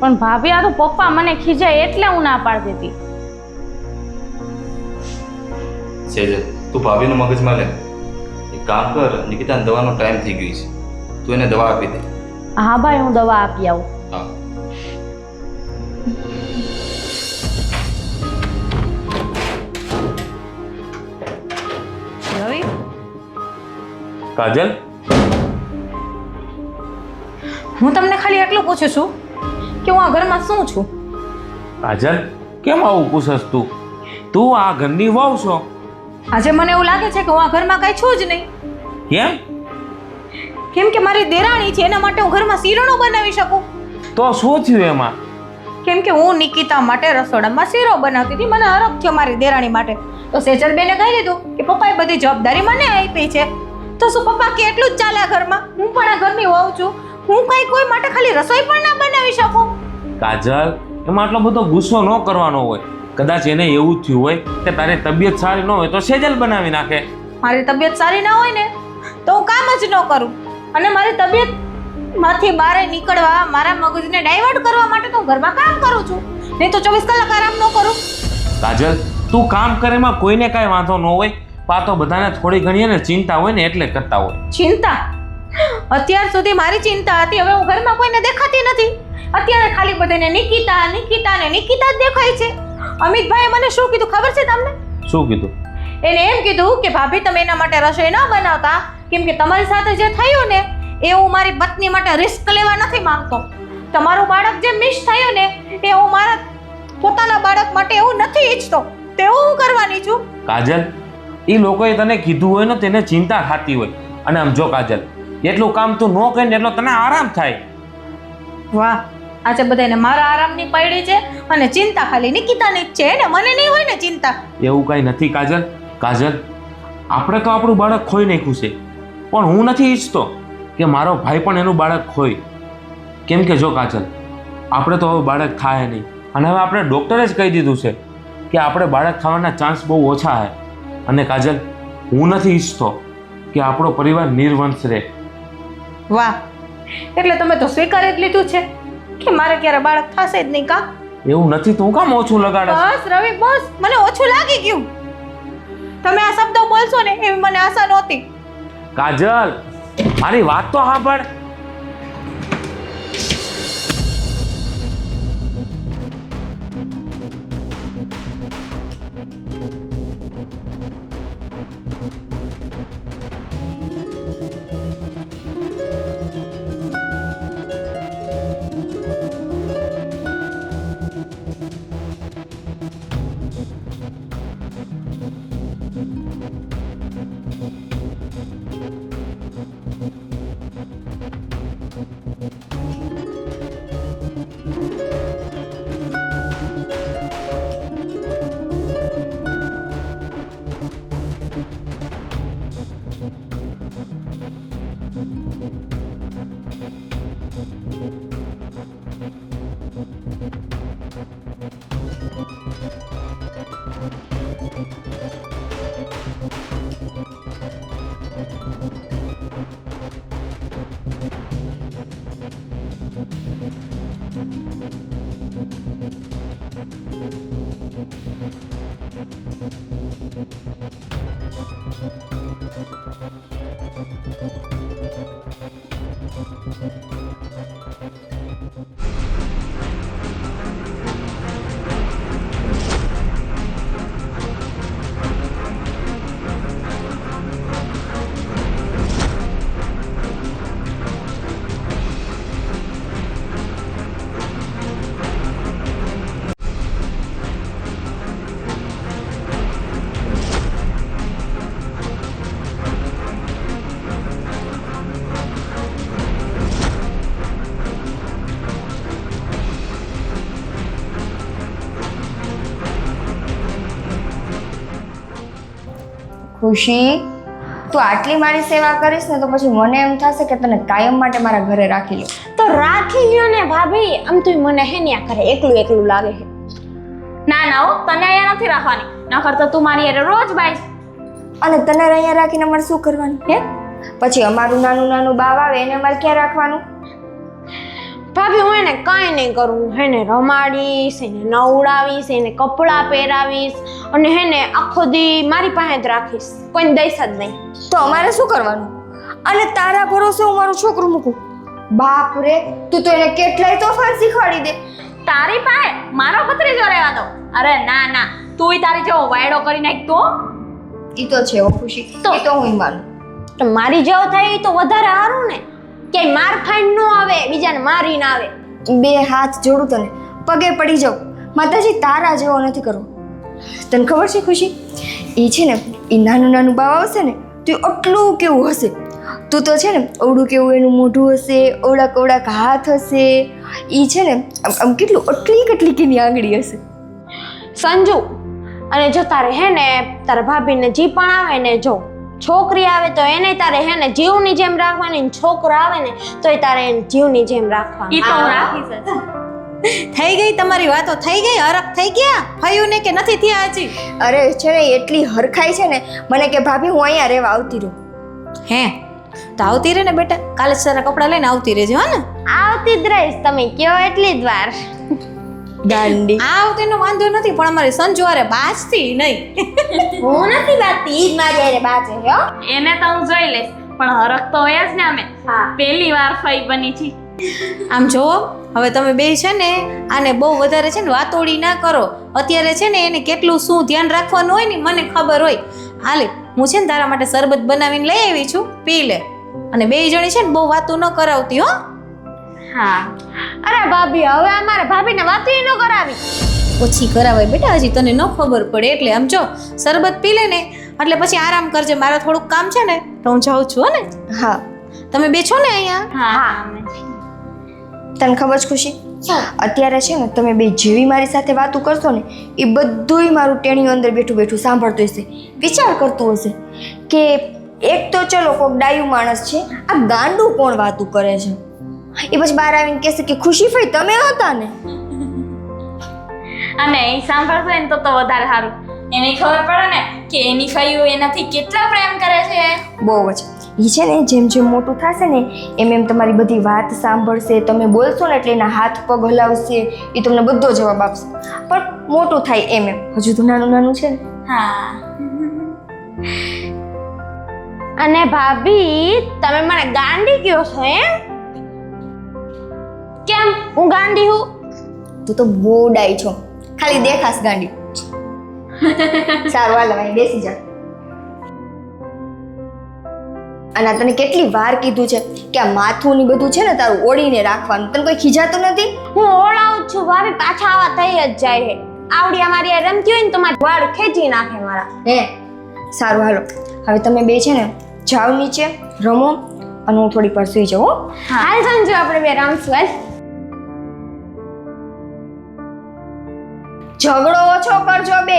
પણ ભાભી આ તો પપ્પા મને ખીજાય એટલે હું ના પાડતી હતી. સેજલ તું ભાભીનું મગજમાં લે. એક કામ કર, નિકિતાને દવાનો ટાઈમ થઈ ગયો છે, તું એને દવા આપી દે. હા ભાઈ, હું દવા આપી આવું. હા. રવિ, કાજલ હું તમને ખાલી એટલું પૂછું છું કે હું આ ઘરમાં શું છું? કાજલ કેમ આવું પૂછસ તું? તું આ ઘરની વહુ છો. આજે મને એવું લાગે છે કે હું આ ઘરમાં કાંઈ છું જ નહીં. કેમ? કેમ કે મારી દેરાણી છે, એના માટે હું ઘરમાં શીરો ન બનાવી શકું. તો શું થયું એમાં? કેમ કે હું નિકિતા માટે રસોડામાં શીરો બનાવતી હતી, મને હરખ થયો મારી દેરાણી માટે, તો સેજલબેને કહી દીધું કે પપ્પાએ બધી જવાબદારી મને આપી છે, તો શું પપ્પા કે એટલું જ ચાલે આ ઘરમાં? હું પણ આ ઘરની વહુ છું, હું કઈ કોઈ માટે ખાલી રસોઈ પણ ના બનાવી શકું? કાજલ એમાં આટલો બધો ગુસ્સો ન કરવાનો હોય. કદાચ એને એવું થયું હોય કે તારી તબિયત સારી ન હોય તો સેજલ બનાવી નાખે. મારી તબિયત સારી ના હોય ને તો હું કામ જ ન કરું, અને મારી તબિયત માંથી બહાર નીકળવા, મારા મગજને ડાયવર્ટ કરવા માટે તો હું ઘરમાં કામ કરું છું, નહીં તો 24 કલાક આરામ ન કરું. કાજલ તું કામ કરેમાં કોઈને કાંઈ વાંધો ન હોય, પણ તો બધાને થોડી ઘણી એને ચિંતા હોય ને એટલે કરતા હોય. ચિંતા? અત્યાર સુધી મારી ચિંતા હતી, હવે હું ઘરમાં કોઈને દેખાતી નથી. અત્યારે ખાલી બધાને નિકિતા નિકિતા ને નિકિતા જ દેખાય છે. અમિતભાઈએ મને શું કીધું ખબર છે તમને? શું કીધું? એને એમ કીધું કે ભાભી તમે એના માટે રસોઈ ન બનાવતા, કેમ કે તમારી સાથે જે થયું ને એ હું મારી પત્ની માટે રિસ્ક લેવા નથી માંગતો. તમારું બાળક જે મિસ થયું ને એ હું મારા પોતાના બાળક માટે એવું નથી ઈચ્છતો, તેવું હું કરવાની છું. કાજલ એ લોકોએ તને કીધું હોય ને તેને ચિંતા ખાતી હોય. અને આમ જો કાજલ, એટલું કામ તું ન કરે ને એટલો તને આરામ થાય. વાહ, આજે બધાને મારા આરામની પડી છે અને ચિંતા ખાલી નિકિતાની જ છે ને મને નહીં હોય ને ચિંતા. એવું કાંઈ નથી કાજલ. કાજલ આપણે તો આપણું બાળક ખોઈ નાખ્યું છે, પણ હું નથી ઈચ્છતો કે મારો ભાઈ પણ એનું બાળક ખોય. કેમ કે જો કાજલ, આપણે તો હવે બાળક થાય નહીં, અને હવે આપણે ડૉક્ટરે જ કહી દીધું છે કે આપણે બાળક થવાના ચાન્સ બહુ ઓછા છે. અને કાજલ હું નથી ઈચ્છતો કે આપણો પરિવાર નિર્વંશ રહે. વાહ, એટલે તમે તો સ્વીકારી જ લીધું છે કે મારે ક્યારે બાળક થશે જ નહીં કા? એવું નથી, તું કામ ઓછું લગાડે? બસ રવિ બસ, મને ઓછું લાગી ગયું. તમે આ શબ્દો બોલશો ને એવી મને આશા નહોતી. કાજલ મારી વાત તો સાંભળ. ખુશી, તું આટલી મારી સેવા કરીશ ને તો પછી મને એમ થશે કે તને કાયમ માટે મારા ઘરે રાખી લો. તો રાખી લ્યો ને ભાભી. આમ તો મને હે ન્યા કરે એકલું એકલું લાગે છે. ના ના હો, તને અહીંયા નથી રાખવાની. નકર તો તું મારી હારે રોજ બાઈશ. અને તને અહીંયા રાખીને અમારે શું કરવાનું હે? પછી અમારું નાનું નાનું બાવ આવે એને અમારે ક્યાં રાખવાનું? ભાભી હું એને કાંઈ નહીં કરું. એને રમાડીશ, એને નવડાવીશ, એને કપડાં પહેરાવીશ અને એને આખો દી મારી પાસે જ રાખીશ. કોઈને દઈશ જ નહીં. તો અમારે શું કરવાનું? અને તારા ભરોસે હું મારું છોકરું મૂકું? બાપ રે, તું તો એને કેટલાય તોફાન શીખવાડી દે. તારી પાસે મારો ભત્રીજો રહેવા દો? અરે ના ના, તુંય તારી જેવો વાયડો કરી નાખ તો. ઈ તો છે હો ખુશી, એ તો હું માનું. તો મારી જેવો થાય તો વધારે સારું ને. કે માર ખાઈને ન આવે, બીજાને મારી ના આવે. બે હાથ જોડું તને, પગે પડી જાઉં. માતાજી તારા જેવો નથી કરવો. તને ખબર છે ખુશી, એ છે ને એ નાનું નાનું બાવ આવશે ને તો એ આટલું કેવું હશે. તું તો છે ને અવડું કેવું એનું મોઢું હશે, અવડા કવડાક હાથ હશે. એ છે ને આમ કેટલું આટલી કેટલી કેની આંગળી હશે. સંજુ, અને જો તારે હે ને તારા ભાભીને જી પણ આવે ને, જો છોકરી આવે તો એને તારે હે ને જીવની જેમ રાખવાની, છોકરો આવે ને તો એ તારે એને જીવની જેમ રાખવાની. ઈ તો હું રાખીશ જ. થઈ ગઈ તમારી વાતો? થઈ ગઈ? હરખ થઈ ગયા? થયું ને કે નથી થયા હજી? અરે છે ને એટલી હરખાઈ છે ને મને કે ભાભી હું અહીંયા રહેવા આવતી રહું. હે તો આવતી રહે ને બેટા, કાલે સારા કપડાં લઈને આવતી રહેજો. હા ને, આવતી જ રહીશ, તમે કયો એટલી જ વાર. ગાંડી. આવતીનો વાંધો નથી, પણ અમારે સંજુ હારે બાજતી નહીં. હું નથી બાતી, ઈ જ મારી હારે બાજે હો. એને તો હું જોઈ લઈશ, પણ હરખ તો હોય જ ને. અમે પહેલી વાર ફઈ બની છી. આમ જોવો, હવે તમે બે છે ને આને બહુ વધારે છે ને વાતોડી ના કરો. અત્યારે છે ને એને કેટલું શું ધ્યાન રાખવાનું હોય ને મને ખબર હોય. હાલે, હું છે ને તારા માટે શરબત બનાવીને લઈ આવી છું, પી લે. અને બે જણી છે ને બહુ વાતો ન કરાવતી હો. હા, અરે ભાભી, હવે અમારે ભાભીને વાતો ન કરાવી. ઓછી કરાવાય બેટા, હજી તને ન ખબર પડે એટલે. આમ જો શરબત પી લે ને એટલે પછી આરામ કરજે. મારે થોડુંક કામ છે ને તો હું જાઉં છું. હો ને? હા, તમે બે છો ને અહીંયા? હા. તને ખબર છે ખુશી, અત્યારે છે ને તમે બે જેવી મારી સાથે વાતો કરશો ને એ બધુંય મારું ટેણીયું અંદર બેઠું બેઠું સાંભળતું હશે, વિચાર કરતું હશે કે એક તો ચલો કોક ડાયું માણસ છે, આ ગાંડું કોણ વાતું કરે છે. એ પછી બહાર આવીને કહેશે કે ખુશી ફઈ તમે હતા ને. અને એ સાંભળતો હોય ને તો વધારે સારું. એને ખબર પડે ને કે એની ફઈઓ એનાથી કેટલા પ્રેમ કરે છે. બહુ જ. એ છે ને જેમ જેમ મોટું થશે ને એમ એમ તમારી બધી વાત સાંભળશે. તમે બોલશો ને એટલે એના હાથ પગ હલાવશે, એ તમને બધો જવાબ આપશે. પણ મોટું થાય એમ એમ હજુ તો નાનું નાનું છે ને. હા. અને ભાભી, તમે મને ગાંડી કયો છો એમ? કેમ હું ગાંડી હું? તું તો બહુ ડાઈ છો, ખાલી દેખાશ ગાંડી. સારું હાલ હવે બેસી જા. અને તને કેટલી વાર કીધું છે કે આ માથું ની બધું છે ને તારું ઓળીને રાખવાનું. તને કોઈ ખીજાતું નથી? હું ઓળાવું છું ભાભી, પાછા આવા થઈ જ જાય છે. આવડી અમારી આ રમતી હોય ને તો મારા વાળ ખેંચી નાખે મારા. હે સારું હાલો, હવે તમે બે છે ને જાઓ નીચે રમો અને હું થોડીક વાર સુઈ જાઉં. હાલ સંજુ, આપણે બે રમશું. હાલ. ઝઘડો ઓછો કરજો બે.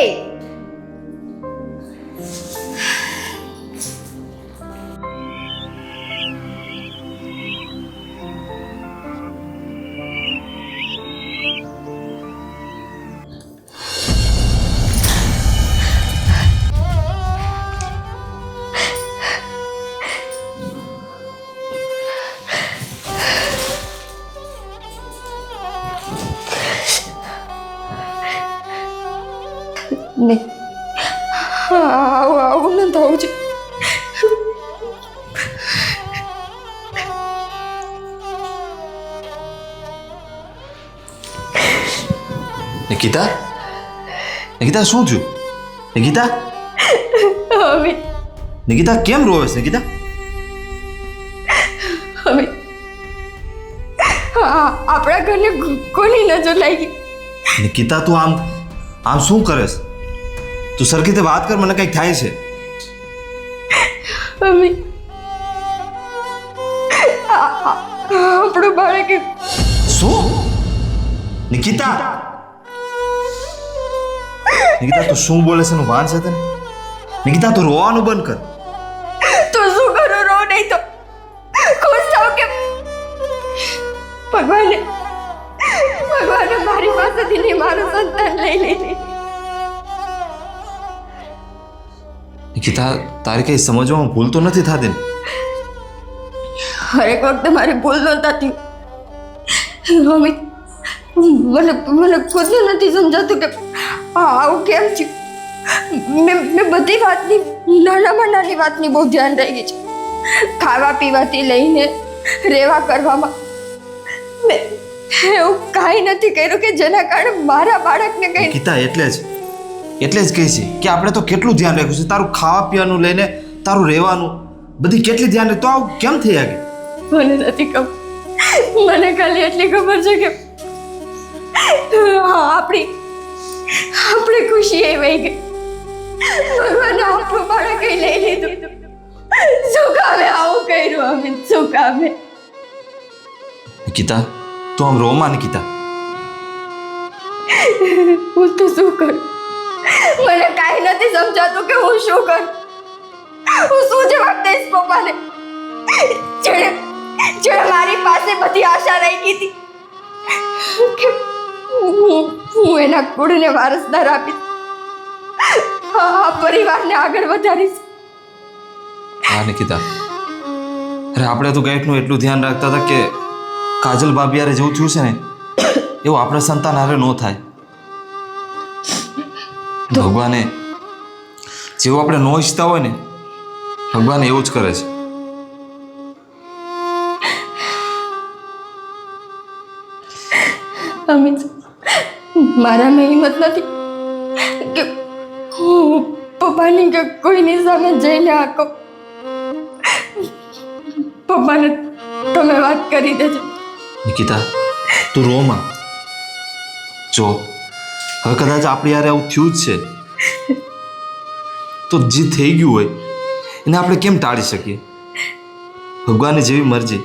ને આવું આવું નિકિતા નિકિતા શું થયું? નિકિતા અમિત નિકિતા કેમ રોવે છે નિકિતા? અમિત આપણા ઘરને કોની નજર લાગી? નિકિતા તું આમ આમ શું કરે છે? તું સરખી રીતે વાત કર, મને કંઈક થાય છે. અમિત આપણું બાળક શું? નિકિતા નિકિતા તું શું બોલે છે એનું ભાન છે તને? નિકિતા તું રોવાનું બંધ કર. તો શું કરું? રો નહીં તો ખુશ થાવ કે ભગવાને મારી પાસેથી નહીં મારું સંતાન લઈ લીધી. નિકિતા તારે કઈ સમજવામાં ભૂલ તો નથી થતી ને? હરેક વખતે મારી ભૂલ ન થતી. અમિત મને ખુદને નથી સમજાતું કે આવું કેમ છે. મેં બધી વાતની નાનામાં નાની વાતની બહુ ધ્યાન રાખી છે. ખાવા પીવાથી લઈને રહેવા કરવામાં મેં એવું કાંઈ નથી કર્યું કે જેના કારણે મારા બાળકને કંઈ. નિકિતા એટલે જ કહે છે કે આપણે તો કેટલું ધ્યાન રાખ્યું છે તારું ખાવા પીવાનું લઈને, તારું રહેવાનું, બધી કેટલી ધ્યાન રાખી, તો આવું કેમ થઈ ગયું? મને નથી ખબર. મને ખાલી એટલી ખબર છે કે આપણી ખુશી એ વહી ગઈ. ભગવાને આપણું બાળક લઈ લીધું. શું કામે આવું કર્યું? અમિત શું કામે? નિકિતા તું આમ રોમાં નિકિતા. હું તો શું કરું? મને કાંઈ નથી સમજાતું કે હું શું કરું. હું શું જવાબ દઈશ પપ્પાને? જેણે મારી પાસે બધી આશા રાખી હતી કે હું એના કુળને વારસદાર આપીશ, આ પરિવારને આગળ વધારીશ. હા નિકિતા, અરે આપણે તો ગાઈટનું એટલું ધ્યાન રાખતા હતા કે કાજલ ભાભી યારે જેવું થયું છે ને એવું આપણે સંતાન હારે ન થાય. ભગવાને જેવું આપણે ન ઈચ્છતા હોય ને ભગવાન એવું જ કરે છે. અમિત મારામાં હિંમત નથી કે હું પપ્પાની કે કોઈની સામે જઈને આકો. પપ્પાને તમે વાત કરી દેજો. નિકિતા તું રોમાં. જો હવે કદાચ આપણી યારે આવું થયું જ છે તો જે થઈ ગયું હોય એને આપણે કેમ ટાળી શકીએ? ભગવાનની જેવી મરજી.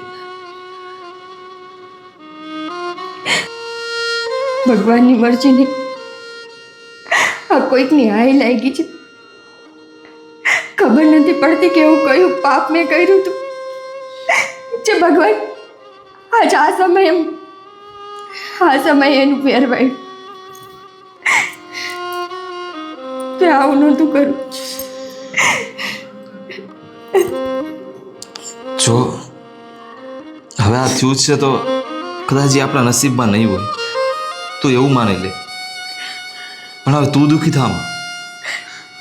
ભગવાનની મરજી નહીં, આ કોઈકની હાય લાગી છે. ખબર નથી પડતી કે હું કયું પાપ મેં કર્યું હતું જે ભગવાન આજ આ સમયે એનું ફેરવાયું. તે આવું નહોતું કરું. જો હવે આ થયું છે તો કદાચ એ આપણા નસીબમાં નહીં હોય તો એવું માની લે. પણ હવે તું દુઃખી થામાં,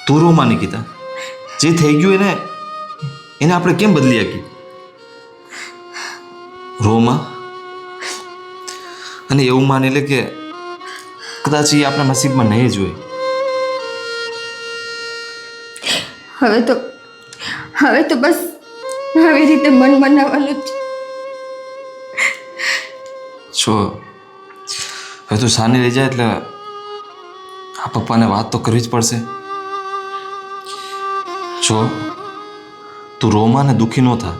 તું રોમાં નિકિતા. જે થઈ ગયું એને આપણે કેમ બદલી શકીએ? રોમાં અને એવું માની લે કે કદાચ એ આપણા નસીબમાં નહીં જ હોય. હવે તો બસ આવી રીતે મન મનાવવાનું જ. જો હવે તું સાની લઈ જાય એટલે આ પપ્પાને વાત તો કરવી જ પડશે. જો તું રોમાં ને દુઃખી ન થા,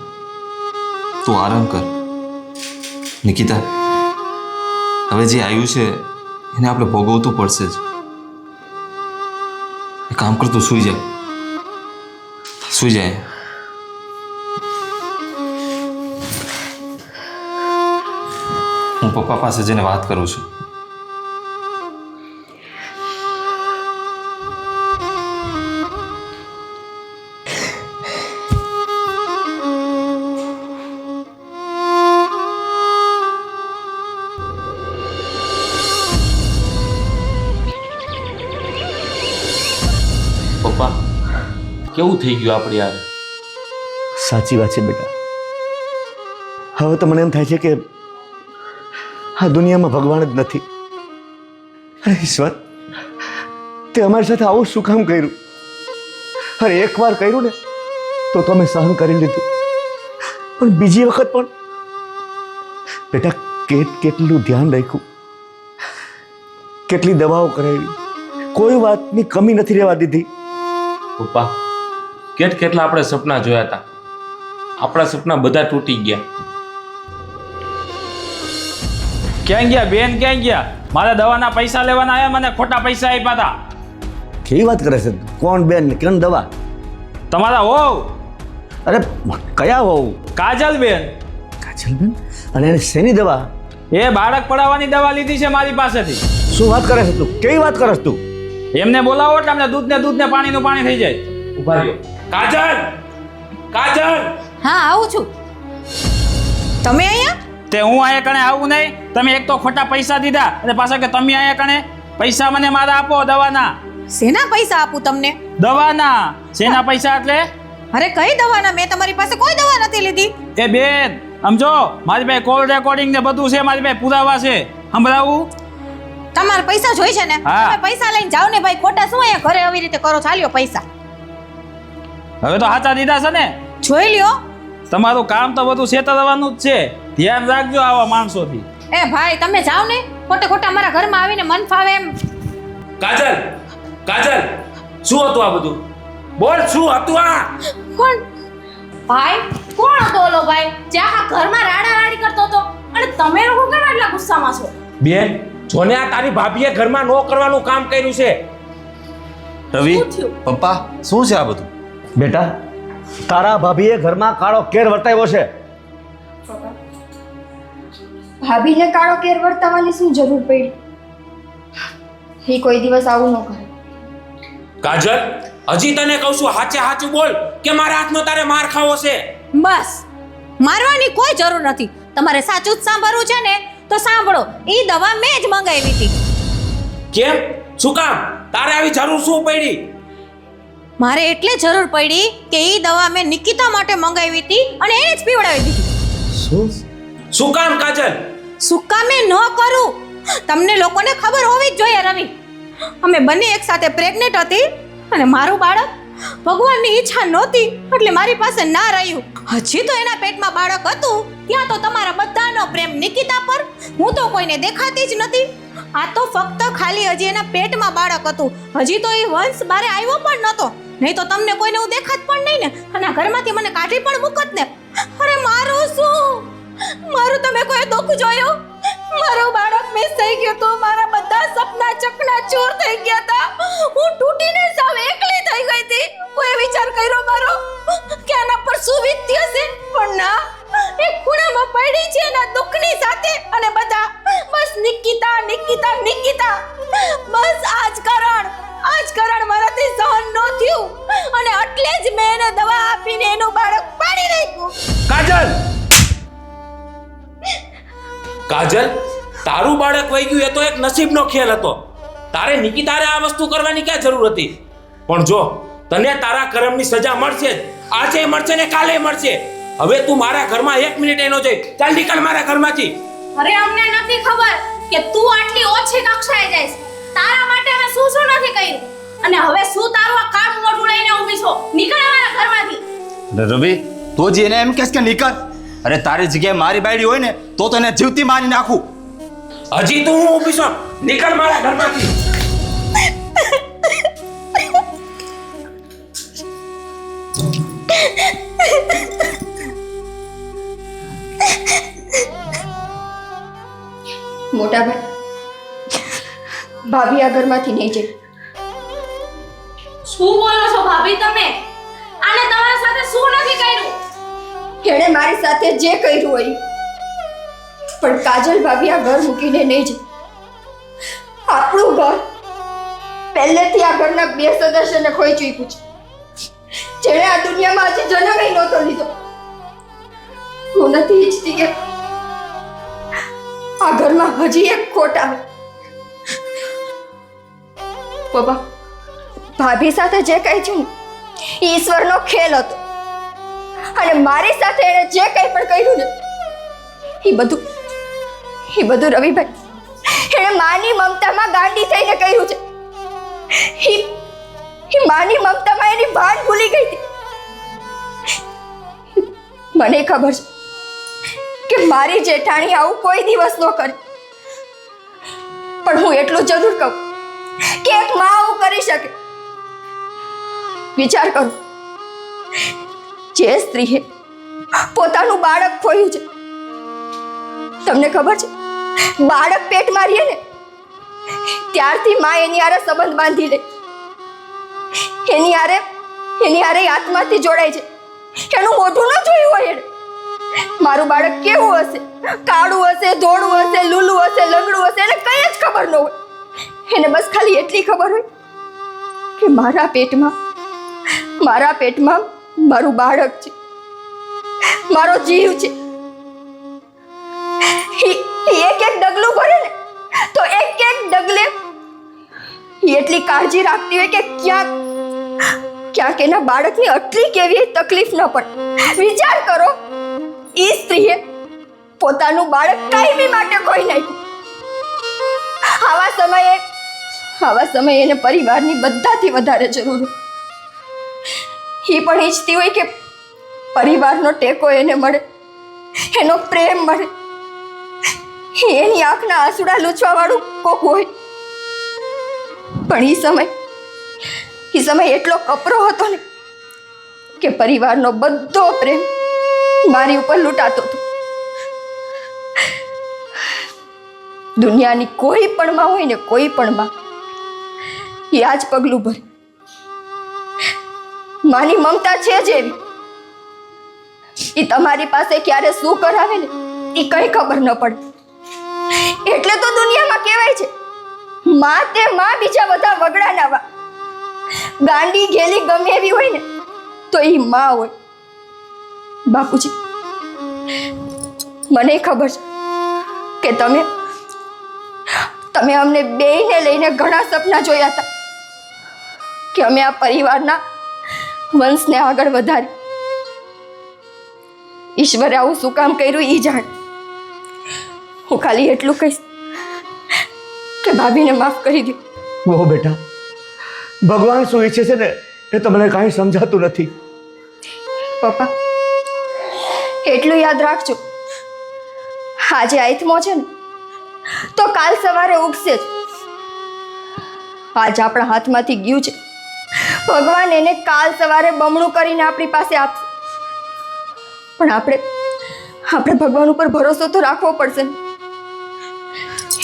તું આરામ કર. નિકિતા હવે જે આવ્યું છે એને આપણે ભોગવતું પડશે જ. એક કામ કર, તું સૂઈ જાય. હું પપ્પા પાસે જઈને વાત કરું છું. પપ્પા કેવું થઈ ગયું આપણે યાર? સાચી વાત છે બેટા. હવે તો મને એમ થાય છે કે આ દુનિયામાં ભગવાન જ નથી. અરે ઈશ્વર, તે અમારી સાથે આવું શું કામ કર્યું? અરે એકવાર કર્યું ને તો તમે સહન કરી લીધું, પણ બીજી વખત પણ બેટા કેટલું ધ્યાન રાખ્યું, કેટલી દવાઓ કરાવી, કોઈ વાતની કમી નથી રહેવા દીધી. પપ્પા, કેટલા આપણે સપના જોયા હતા, આપણા સપના બધા તૂટી ગયા. ક્યાં ગયા બેન, ક્યાં ગયા? મારા દવાના પૈસા લેવાના આવ્યા, મને ખોટા પૈસા આપ્યા હતા. કેવી વાત કરે છે? કોણ બેન ને કેમ દવા? તમારા હોવ. અરે કયા હોવ? કાજલ બેન. કાજલ બેન? અને એને શેની દવા? એ બાળક પડાવવાની દવા લીધી છે મારી પાસેથી. શું વાત કરે છે તું? કેવી વાત કરે છે તું? એમને બોલાવો એટલે અમને દૂધ ને પાણીનું પાણી થઈ જાય. ઉભા રહ્યો. કાજલ, કાજલ. હા આવું છું. તમે અહીંયા? તે હું અહીંયા કણે આવું નહીં. તમે એક તો ખોટા પૈસા દીધા અને પાછા કે તમે અહીંયા કણે પૈસા મને મારા આપો દવાના. શેના પૈસા આપું તમને? દવાના. શેના પૈસા એટલે? અરે કઈ દવાના? મેં તમારી પાસે કોઈ દવા નથી લીધી. એ બેન સમજો, મારી પાસે કોલ રેકોર્ડિંગ ને બધું છે, મારી પાસે પુરાવા છે. સંભળાવું? તમારે પૈસા જોઈ છે ને? હા. તમે પૈસા લઈને જાઓ ને ભાઈ, ખોટા શું અહીંયા ઘરે આવી રીતે કરો? ચાલ્યો પૈસા. હવે તો સાચા દીધા છે ને? જોઈ લ્યો. તમારું કામ તો બધું છેતરવાનું જ છે. ધ્યાન રાખજો આવા માણસોથી. એ ભાઈ તમે જાઓ ને, ખોટા મારા ઘરમાં આવીને મન ફાવે એમ. કાજલ, કાજલ, શું હતું આ બધું? બોલ, શું હતું આ? કોણ? ભાઈ કોણ હતો ઓલો ભાઈ જે આખા ઘરમાં રાડારાડી કરતો હતો? અને તમે લોકો કેમ એટલા ગુસ્સામાં છો? બેન, જોને આ તારી ભાભીએ ઘરમાં નો કરવાનું કામ કર્યું છે. રવિ, શું થયું? પપ્પા, શું છે આ બધું? બેટા, તારા ભાભીએ ઘરમાં કાળો કેર વર્તાવ્યો છે. ભાભીને કાળો કેર વર્તાવવાની શું જરૂર પડી? એ કોઈ દિવસ આવું ન કરે. કાજલ, હજી તને કહું છું, હાચું બોલ કે મારા હાથનો તારે માર ખાવો છે. બસ મારવાની કોઈ જરૂર નથી. તમારે સાચું જ સાંભળવું છે ને તો સાંભળો. એ દવા મેં જ મંગાવી હતી. કેમ? શું કામ? તારે આવી જરૂર શું પડી? મારે એટલે જરૂર પડી કે એ દવા મેં નિકિતા માટે મંગાવી હતી અને એને જ પીવડાવી દીધી. શું કામ કાજલ? શું કામે ન કરું? તમને લોકોને ખબર હોવી જ જોઈએ રવિ. અમે બંને એક સાથે પ્રેગ્નેન્ટ હતી અને મારું બાળક ભગવાનની ઈચ્છા નહોતી એટલે મારી પાસે ના રહ્યું. હજી તો એના પેટમાં બાળક હતું ત્યાં તો તમારા બધાનો પ્રેમ નિકિતા પર. હું તો કોઈને દેખાતી જ નથી. આ તો ફક્ત ખાલી હજી એના પેટમાં બાળક હતું. હજી તો એ વંશ બારે આવ્યો પણ નહોતો. નહીં તો તમને કોઈને હું દેખાત પણ નહીં ને, અને આ ઘરમાંથી મને કાઢી પણ મૂકત ને. અરે મારું શું? મારું તમે કોઈ દુઃખ જોયું? મારું બાળક મિસ થઈ ગયું તો મારા બધા સપના ચકનાચૂર થઈ ગયા હતા. હું તૂટીને સાવ એકલી થઈ ગઈ હતી. કોઈ વિચાર કર્યો મારો કે આના પર શું વીત્યું હશે? પણ ના, એક ખૂણામાં પડી છે એના દુઃખની સાથે અને બધા બસ નિકિતા નિકિતા નિકિતા. બસ આજ કારણ મારાથી સહન ન થયું અને એટલે જ મેં એને દવા આપીને એનું બાળક પાડી નાખ્યું. કાજલ, કાજલ, તારું બાળક વહી ગયું એ તો એક નસીબનો ખેલ હતો. તારે નિકિતારે આ વસ્તુ કરવાની ક્યાં જરૂર હતી? પણ જો તને તારા કર્મની સજા મળશે જ. આજે મળશે ને કાલે મળશે. હવે તું મારા ઘરમાં 1 મિનિટ એનો જઈ. ચાલ નીકળ મારા ઘરમાંથી. અરે અમને નથી ખબર કે તું આટલી ઓછી કક્ષાએ જઈશ. તારા માટે અમે શું નથી કર્યું અને હવે શું તારું આ કાળું મોઢું લઈને ઊભી છો? નીકળ અમારા ઘરમાંથી. રવિ, તો જ એને એમ કહેશ કે નીકળ. અરે તારી જગ્યાએ મારી બાયડી હોય ને તો તને જીવતી મારી નાખું. હજી તું હું ઊભી છું. નીકળ મારા ઘરમાંથી. મોટા ભાઈ, ભાભી આ ઘરમાંથી નહીં જાય. શું બોલો છો ભાભી તમે? આને તમારા સાથે શું નથી કર્યું? એણે મારી સાથે જે કર્યું હોય, પણ કાજલ ભાભી આ ઘર મૂકીને નહીં જાય. આપણું ઘર પહેલેથી આ ઘરના 2 સદસ્યને ખોઈ ચૂક્યું છે, જેણે આ દુનિયામાં હજી જન્મ નહોતો લીધો. હું નથી ઈચ્છતી કે આ ઘરમાં હજી એક ખોટ આવે. પપ્પા, ભાભી સાથે જે કહી છું ઈશ્વરનો ખેલ હતો અને મારી સાથે એણે જે કંઈ પણ કર્યું ને એ બધું રવિભાઈ એણે માની મમતામાં ગાંડી થઈને કહ્યું છે. એ માની મમતામાં એની ભાન ભૂલી ગઈ હતી. મને ખબર છે કે મારી જેઠાણી આવું કોઈ દિવસ ન કરે, પણ હું એટલું જરૂર કહું કે એક માં આવું કરી શકે. વિચાર કરો, જે સ્ત્રીએ પોતાનું બાળક ખોયું છે, તમને ખબર છે બાળક પેટમાં રહીએ ને ત્યારથી માં એની હારે સંબંધ બાંધી લે, એની હારે આત્માથી જોડાય છે. એનું મોઢું ન જોયું હોય એને. મારું બાળક કેવું હશે, કાળું હશે, ધોળું હશે, લૂલું હશે, લંગડું હશે, એને કઈ જ ખબર ન હોય. એને બસ ખાલી એટલી ખબર હોય કે મારા પેટમાં મારું બાળક છે, મારો જીવ છે. એક ડગલું ભરે ને તો એક ડગલે એટલી કાળજી રાખતી હોય કે ક્યાંક એના બાળકની આટલી કેવી તકલીફ ન પડે. વિચાર કરો, એ સ્ત્રીએ પોતાનું બાળક કાયમી માટે ખોઈ નાખ્યું. આવા સમયે એને પરિવારની બધાથી વધારે જરૂર હોય. એ પણ ઈચ્છતી હોય કે પરિવારનો ટેકો એને મળે, એનો પ્રેમ મળે, એની આંખના આંસુડા લૂછવા વાળું કોક હોય. પણ એ સમય એટલો કપરો હતો ને કે પરિવારનો બધો પ્રેમ મારી ઉપર લૂંટાતો હતો. દુનિયાની કોઈ પણ માં હોય ને, કોઈ પણ માં એ આ જ પગલું ભરે. માની મમતા છે જ એવી, એ તમારી પાસે ક્યારે શું કરાવે ને એ કઈ ખબર ન પડે. એટલે તો દુનિયામાં કહેવાય છે માં તે માં, બીજા બધા વગડાના વા. ગાંડી ગેલી ગમે એવી હોય ને તો એ માં હોય. બાપુજી, મને ખબર છે કે તમે અમને બેયને લઈને ઘણા સપના જોયા હતા કે અમે આ પરિવારના વંશને આગળ વધારી. ઈશ્વરે આવું શું કામ કર્યું એ જાણ. હું ખાલી એટલું કહીશ કે ભાભીને માફ કરી દો. ઓ બેટા, ભગવાન શું ઈચ્છે છે ને એ તમને કાંઈ સમજાતું નથી. પપ્પા, એટલું યાદ રાખજો, આજે આઈથમો છે ને તો કાલ સવારે ઉગશે જ. આજ આપણા હાથમાંથી ગયું છે, ભગવાન એને કાલ સવારે બમણું કરીને આપણી પાસે આપશે. પણ આપણે ભગવાન ઉપર ભરોસો તો રાખવો પડશે ને.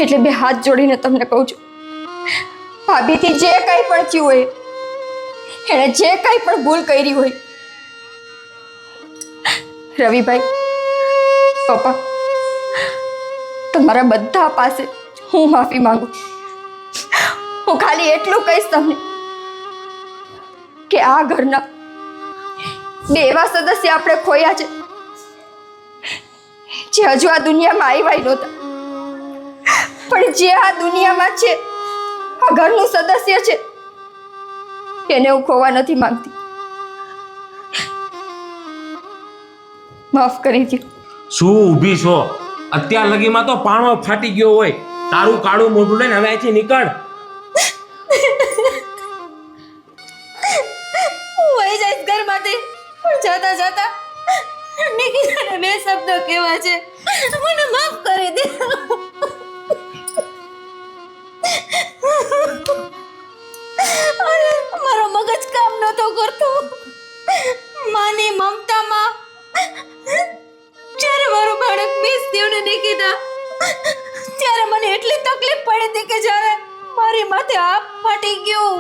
એટલે બે હાથ જોડીને તમને કહું છું, ભાભીથી જે કંઈ પણ થયું હોય, એણે જે કંઈ પણ ભૂલ કરી હોય, રવિભાઈ, પપ્પા, તમારા બધા પાસે હું માફી માંગુ. હું ખાલી એટલું કહીશ તમને કે આ ઘરના બે એવા સદસ્ય આપણે ખોયા છે જે હજુ આ દુનિયામાં આવ્યા નહોતા, પણ જે આ દુનિયામાં છે, આ ઘરનું સદસ્ય છે, એને હું ખોવા નથી માંગતી. માફ કરી દો. શું ઊભી છો? અત્યાર લગીમાં તો પાણો ફાટી ગયો હોય. તારું કાળું મોઢું લઈને હવે અહીંથી નીકળ. હું વહી જઈશ ઘરમાંથી, પણ જાતા નિકિતાને બે શબ્દો કહેવા છે, મને માફ કરી દે. અરે મારો મગજ કામ નતો કરતો. માની મમતામાં જ્યારે મારું બાળક મિસ થયું ને નિકિતા, ત્યારે મને એટલી તકલીફ પડી હતી કે જ્યારે મારી માથે આપ ફાટી ગયું.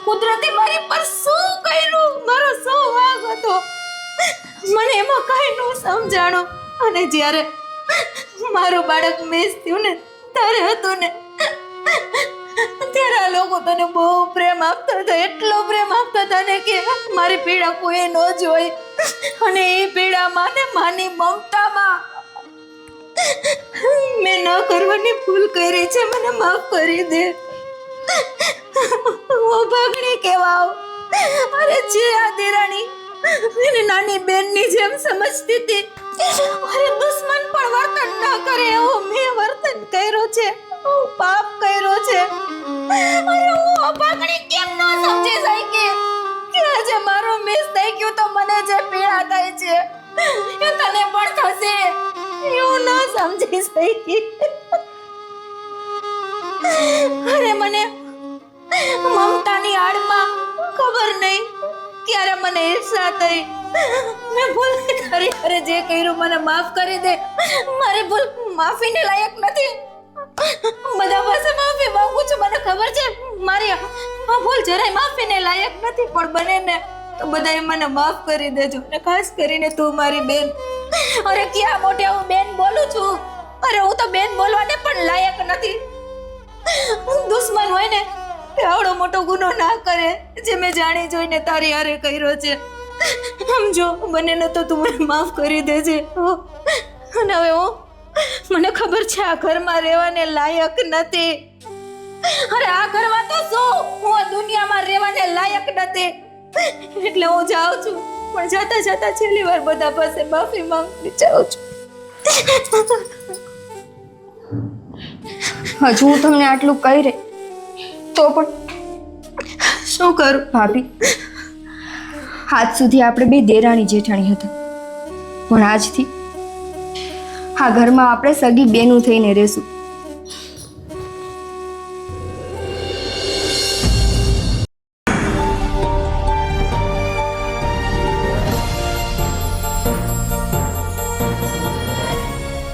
કુદરતે મારી પર શું કર્યું, મારો શું વાંક હતો, મને એમાં કાંઈ ન સમજાણું. અને જ્યારે મારું બાળક મિસ થયું ને ત્યારે હતું ને, ત્યારે આ લોકો તને બહુ પ્રેમ આપતા હતા, એટલો પ્રેમ આપતા હતા ને કે મારી પીડા કોઈ ન જોઈ. અને એ પીડામાં ને માની મમતામાં મેં ન કરવાની ભૂલ કરી છે, મને માફ કરી દે. હું ભાગણી કહેવાવ. અરે જે આ દેરાણી એને નાની બેનની જેમ સમજતી હતી, અરે દુશ્મન પણ વર્તન ન કરે એવો મેં વર્તન કર્યું છે. હું પાપ કર્યો છે. અરે હું અપાકણી કેમ ન સમજી શકી કે આજે મારો મિસ થઈ ગયું તો મને જે પીડા થાય છે એ તને પણ થશે. એવું ન સમજી શકી. અરે મને મમતાની આડમાં ખબર નહીં ક્યારે મને ઈર્ષા થઈ. મેં ભૂલ કરી. અરે જે કર્યું મને માફ કરી દે. મારી ભૂલ માફીને લાયક નથી. બધા પાસે માફી માંગુ છું. મને ખબર છે મારી આ ભૂલ જરાય માફીને લાયક નથી, પણ બને ને તો બધાએ મને માફ કરી દેજો. અને ખાસ કરીને તું મારી બેન. અરે ક્યાં મોટે હું બેન બોલું છું. અરે હું તો બેન બોલવાને પણ લાયક નથી. દુશ્મન હોય ને આવડો મોટો ગુનો ના કરે જે મેં જાણી જોઈને તારી હારે કર્યો છે. સમજો બને ને તો તું મને માફ કરી દેજે. અને હવે મને ખબર છે આ ઘરમાં રહેવાને લાયક નથી. અરે આ ઘરમાં તો શું, હું આ દુનિયામાં રહેવાને લાયક નથી. એટલે હું જાઉં છું, પણ જતા જતા છેલ્લી વાર બધા પાસે માફી માંગી જાઉં છું. હજુ હું તમને આટલું કહી રહી તો પણ શું કરું ભાભી? આજ સુધી આપણે બે દેરાણી જેઠાણી હતા, પણ આજથી આ ઘરમાં આપણે સગી બેનું થઈને રહેશું.